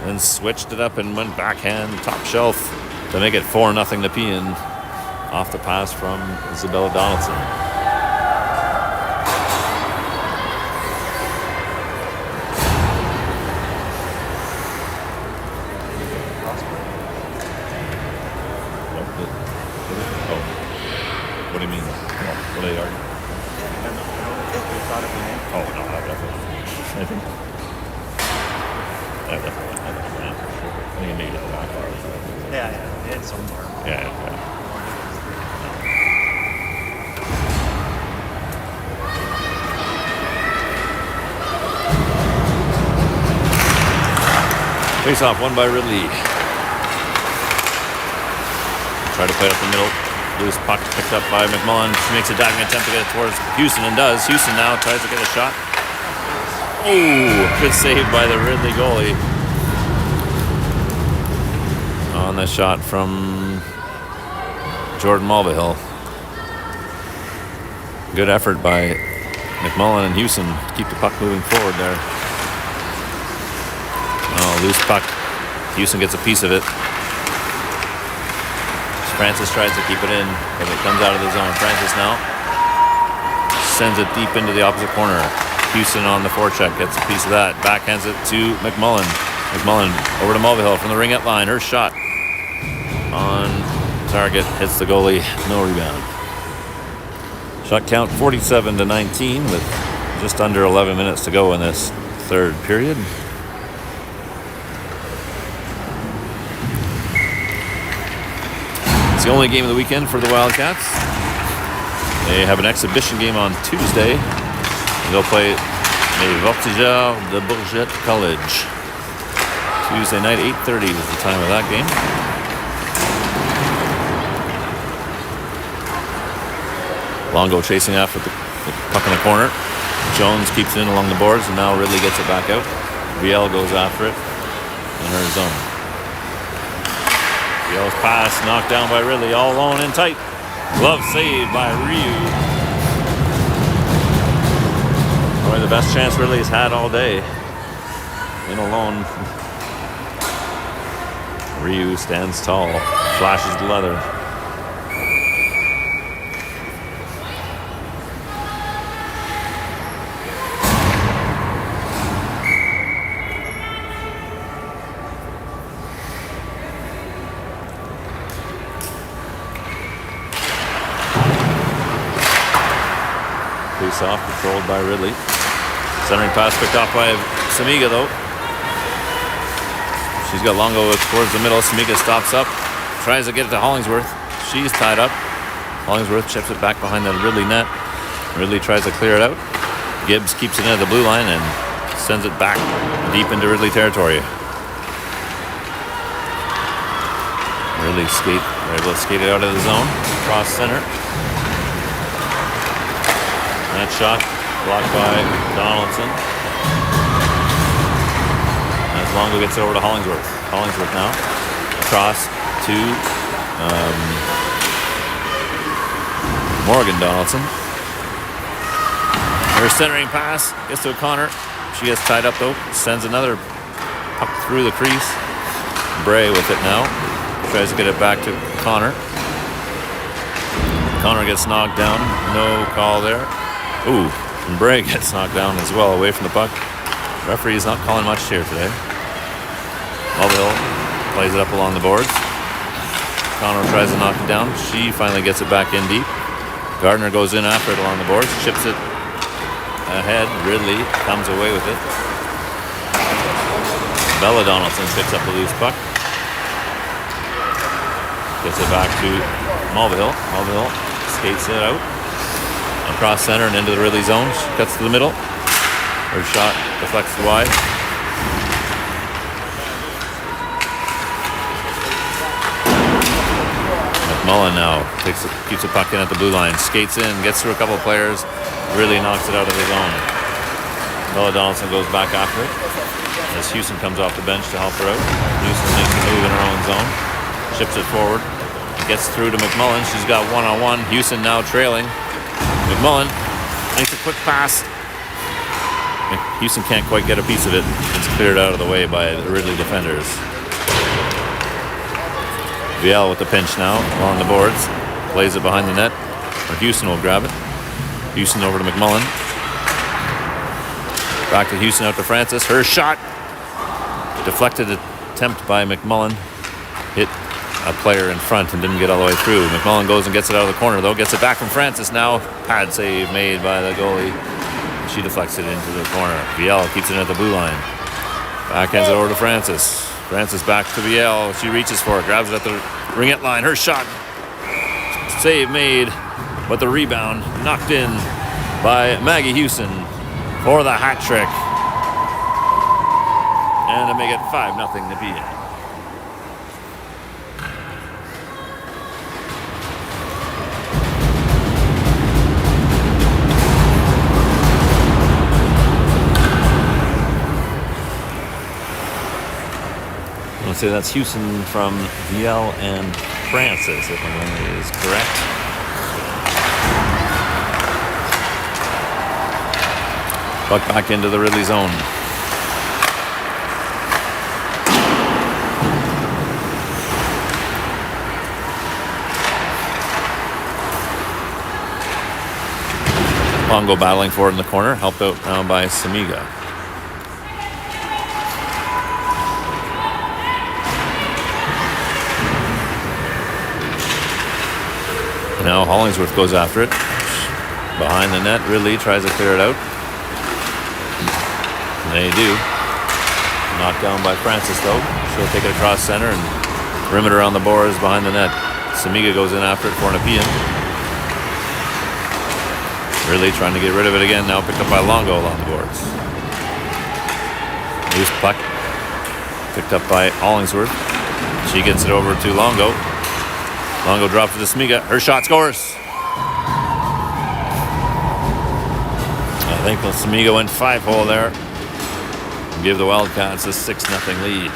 then switched it up and went backhand, top shelf to make it 4-0 Nepean off the pass from Isabella Donaldson. What do you mean? What are they arguing? Oh, no, I definitely. I think. I think it made it back far. Yeah, it's so far. Yeah. Face off won by Ridley. Try to play it up the middle. Loose puck picked up by McMullen. She makes a diving attempt to get it towards Houston and does. Houston now tries to get a shot. Oh, good save by the Ridley goalie. On the shot from Jordan Mulvihill. Good effort by McMullen and Houston to keep the puck moving forward there. Oh, loose puck. Houston gets a piece of it. Francis tries to keep it in, but it comes out of the zone. Francis now sends it deep into the opposite corner. Houston on the forecheck gets a piece of that. Backhands it to McMullen. McMullen over to Mulvihill from the ring-out line. Her shot on target hits the goalie. No rebound. Shot count 47-19 with just under 11 minutes to go in this third period. It's the only game of the weekend for the Wildcats. They have an exhibition game on Tuesday. They'll play the OWHL de Bourget College. Tuesday night, 8:30 is the time of that game. Longo chasing after the puck in the corner. Jones keeps it in along the boards, and now Ridley gets it back out. Viel goes after it in her zone. Viel's pass knocked down by Ridley, all alone and tight. Glove saved by Ryu. Probably the best chance Ridley's had all day. In alone. Ryu stands tall, flashes the leather. Off, controlled by Ridley. Centering pass picked off by Samiga though. She's got Longo towards the middle. Samiga stops up, tries to get it to Hollingsworth. She's tied up. Hollingsworth chips it back behind the Ridley net. Ridley tries to clear it out. Gibbs keeps it into the blue line and sends it back deep into Ridley territory. Ridley able to skate it out of the zone, cross center. That shot blocked by Donaldson. As Longo gets it over to Hollingsworth. Hollingsworth now across to Morgan Donaldson. Her centering pass gets to O'Connor. She gets tied up though. Sends another puck through the crease. Bray with it now. Tries to get it back to Connor. Connor gets knocked down. No call there. Ooh, and Bray gets knocked down as well, away from the puck. Referee is not calling much here today. Mulvihill plays it up along the boards. Connor tries to knock it down. She finally gets it back in deep. Gardner goes in after it along the boards, chips it ahead. Ridley comes away with it. Bella Donaldson picks up the loose puck. Gets it back to Mulvihill. Mulvihill skates it out. Across center and into the Ridley zone. She cuts to the middle. Her shot deflects wide. McMullen now keeps the puck in at the blue line. Skates in, gets through a couple of players. Really knocks it out of the zone. Bella Donaldson goes back after it as Houston comes off the bench to help her out. Houston makes a move in her own zone, ships it forward, gets through to McMullen. She's got one-on-one. Houston now trailing. McMullen makes a quick pass. Houston can't quite get a piece of it. It's cleared out of the way by the Ridley defenders. VL with the pinch now along the boards. Plays it behind the net. Or Houston will grab it. Houston over to McMullen. Back to Houston out to Francis. Her shot. Deflected attempt by McMullen. Hit a player in front and didn't get all the way through. McMullen goes and gets it out of the corner though. Gets it back from Francis now. Pad save made by the goalie. She deflects it into the corner. VL keeps it at the blue line. Backhands it over to Francis. Francis back to VL. She reaches for it. Grabs it at the ringette line. Her shot. Save made. But the rebound knocked in by Maggie Houston for the hat trick. And to make it 5-0 Nepean. I'll say that's Houston from VL and Francis, if my memory is correct. Puck back into the Ridley zone. Longo battling for it in the corner, helped out now by Samiga. Now Hollingsworth goes after it. Behind the net, Ridley tries to clear it out. And they do. Knocked down by Francis though. She'll take it across center and rim it around the boards behind the net. Samiga goes in after it for Nepean. Ridley trying to get rid of it again, now picked up by Longo along the boards. Loose puck. Picked up by Hollingsworth. She gets it over to Longo. Longo drops it to Samiga. Her shot scores. I think the Samiga went 5-hole there. Give the Wildcats a 6-0 lead.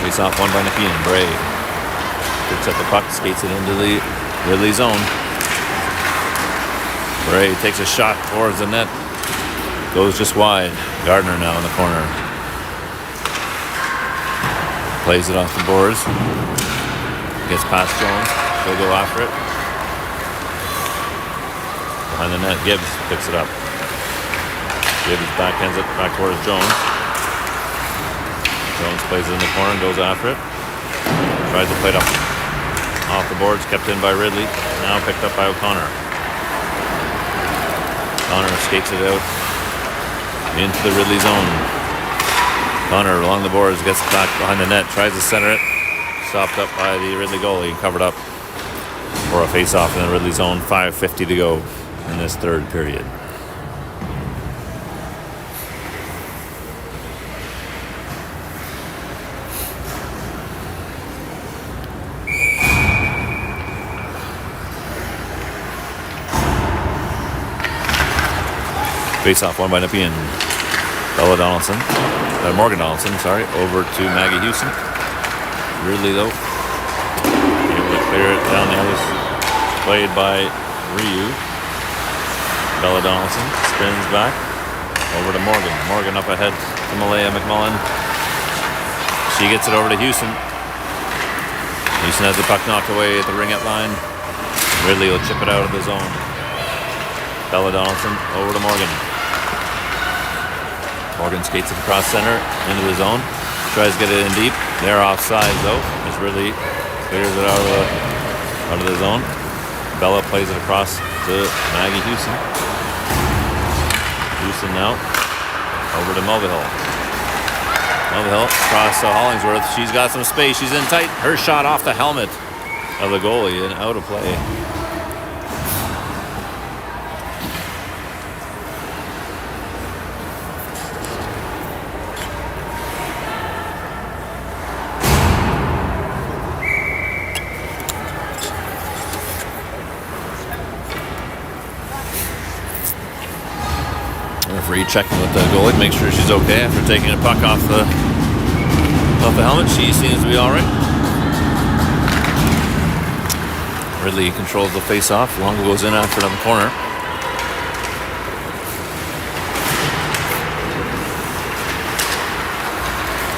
Face off one by Nepean. Bray picks up the puck, skates it into the Ridley zone. Bray takes a shot towards the net. Goes just wide. Gardner now in the corner. Plays it off the boards. Gets past Jones. They'll go after it. Behind the net, Gibbs picks it up. Gibbs backhands it back towards Jones. Jones plays it in the corner and goes after it. Tries to play it up off the boards, kept in by Ridley. Now picked up by O'Connor. O'Connor skates it out into the Ridley zone. O'Connor along the boards, gets back behind the net, tries to center it. Stopped up by the Ridley goalie, covered up for a face-off in the Ridley zone. 5:50 to go in this third period. Face-off won by Nepean. Bella Donaldson, Morgan Donaldson, sorry, over to Maggie Houston. Ridley though, able to clear it down the other, played by Ryu. Bella Donaldson spins back over to Morgan. Morgan up ahead to Malaya McMullen. She gets it over to Houston. Houston has the puck knocked away at the ringette line. Ridley will chip it out of the zone. Bella Donaldson over to Morgan. Morgan skates it across center into the zone. Tries to get it in deep. They're offside though, as Ridley clears it out of the zone. Bella plays it across to Maggie Houston. Houston now over to Mulvihill. Mulvihill across to Hollingsworth. She's got some space. She's in tight. Her shot off the helmet of the goalie and out of play. Referee checking with the goalie, make sure she's okay after taking a puck off the helmet. She seems to be all right. Ridley controls the face-off. Longo goes in after it on the corner.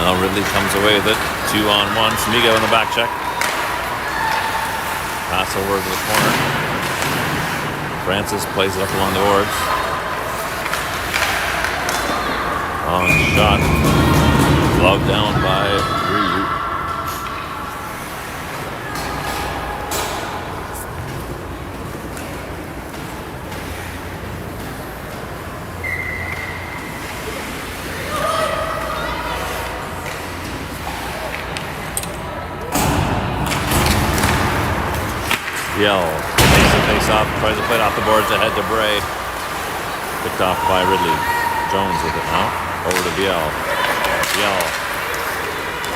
Now Ridley comes away with it. 2-on-1. Smiga on the back check. Pass over to the corner. Francis plays it up along the boards. Long shot. Glove down by Ryu. Yell. Face off. Tries to play it off the boards ahead to Bray. Picked off by Ridley. Jones with it now. Over to Biel. Biel.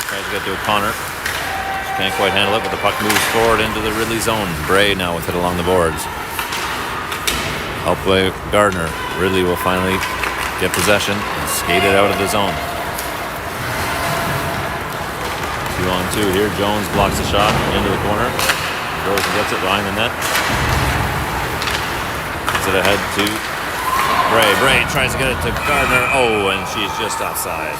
Tries to get to O'Connor. She can't quite handle it, but the puck moves forward into the Ridley zone. Bray now with it along the boards. Help by Gardner. Ridley will finally get possession and skate it out of the zone. 2-on-2 here. Jones blocks the shot into the corner. Goes and gets it behind the net. Gets it ahead to Bray. Bray tries to get it to Gardner. Oh, and she's just offside.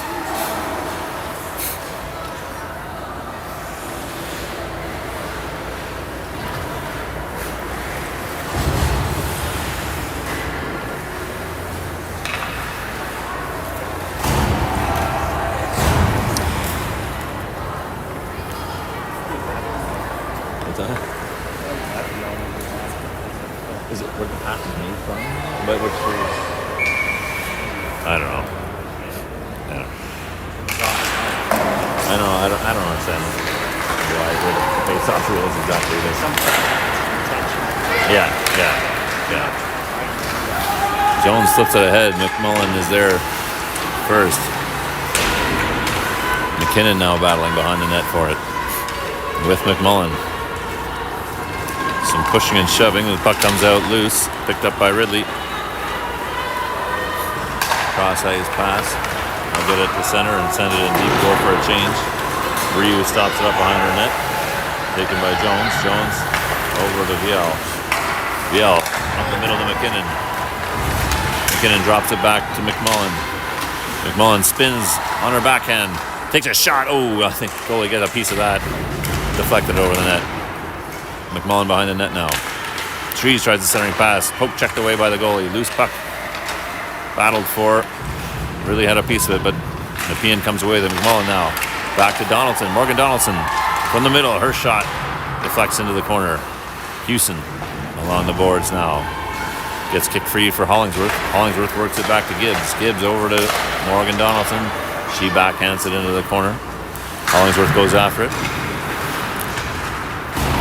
What's that? Is it where the pass is made from? But which is... I don't know. I don't understand why the face-off rule is exactly this. Yeah. Jones slips it ahead. McMullen is there first. McKinnon now battling behind the net for it. With McMullen. Some pushing and shoving. The puck comes out loose. Picked up by Ridley. Cross-ice pass. I'll get it to center and send it in deep goal for a change. Ryu stops it up behind her net. Taken by Jones. Jones over to Viel. Viel up the middle to McKinnon. McKinnon drops it back to McMullen. McMullen spins on her backhand. Takes a shot. Oh, I think goalie gets a piece of that. Deflected over the net. McMullen behind the net now. Trees tries the centering pass. Poke checked away by the goalie. Loose puck. Battled for. Really had a piece of it, but Nepean comes away with McMullen now. Back to Donaldson. Morgan Donaldson from the middle. Her shot deflects into the corner. Hewson along the boards now. Gets kicked free for Hollingsworth. Hollingsworth works it back to Gibbs. Gibbs over to Morgan Donaldson. She backhands it into the corner. Hollingsworth goes after it.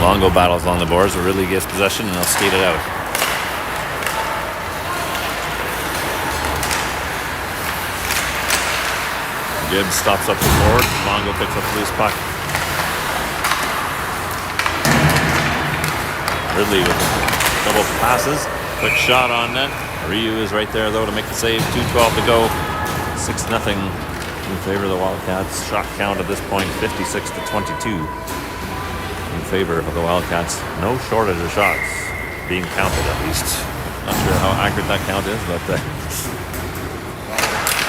Longo battles along the boards. Ridley gets possession and they'll skate it out. Gibbs stops up the forward. Longo picks up the loose puck. Ridley with double passes. Quick shot on net. Ryu is right there though to make the save. 2:12 to go. 6-0 in favor of the Wildcats. Shot count at this point 56-22 in favor of the Wildcats. No shortage of shots being counted at least. Not sure how accurate that count is, but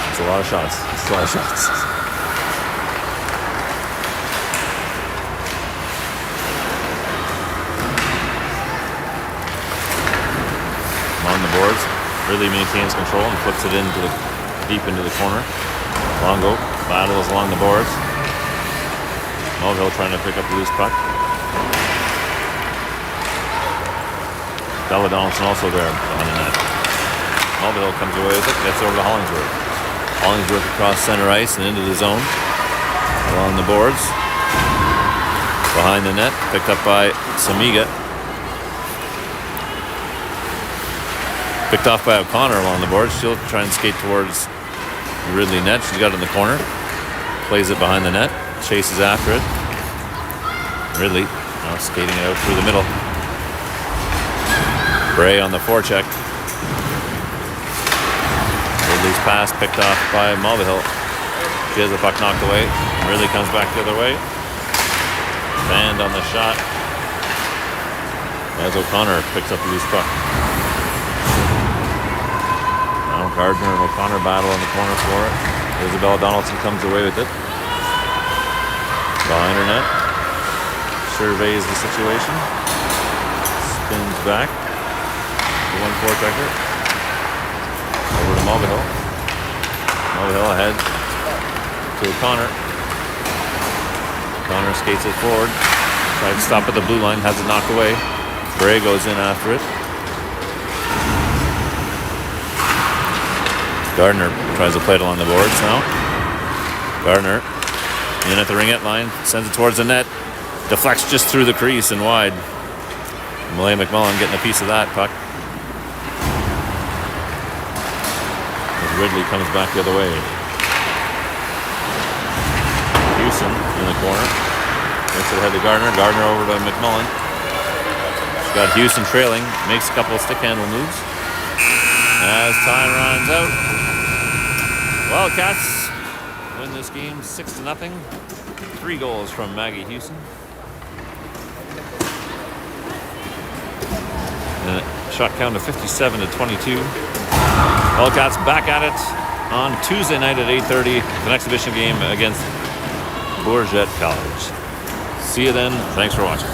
it's a lot of shots. It's a lot of shots. On the boards, Ridley maintains control and flips it deep into the corner. Longo battles along the boards. Melville trying to pick up the loose puck. Bella Donaldson also there on the net. Melville comes away with it, gets over to Hollingsworth. Hollingsworth across center ice and into the zone. Along the boards. Behind the net, picked up by Samiga. Picked off by O'Connor along the board. She'll try and skate towards the Ridley net. She's got it in the corner. Plays it behind the net. Chases after it. Ridley now skating it out through the middle. Bray on the forecheck. Ridley Ridley's pass picked off by Mulvihill. She has the puck knocked away. Ridley comes back the other way. Banned on the shot. As O'Connor picks up the loose puck. Now Gardner and O'Connor battle in the corner for it. Isabella Donaldson comes away with it. Behind her net. Surveys the situation. Spins back. The 1-4 checker. Over to Mulvihill. Mulvihill ahead to O'Connor. O'Connor skates it forward. Tries to stop at the blue line. Has it knocked away. Bray goes in after it. Gardner tries to play it along the boards now. Gardner in at the ringette line. Sends it towards the net. Deflects just through the crease and wide. Malay McMullen getting a piece of that puck. As Ridley comes back the other way. Houston in the corner. Makes it ahead to Gardner. Gardner over to McMullen. She's got Houston trailing. Makes a couple of stick handle moves. As time runs out, Wildcats win this game 6-0. 3 goals from Maggie Houston. And a shot count of 57-22. Wildcats back at it on Tuesday night at 8:30. The next exhibition game against Bourget College. See you then. Thanks for watching.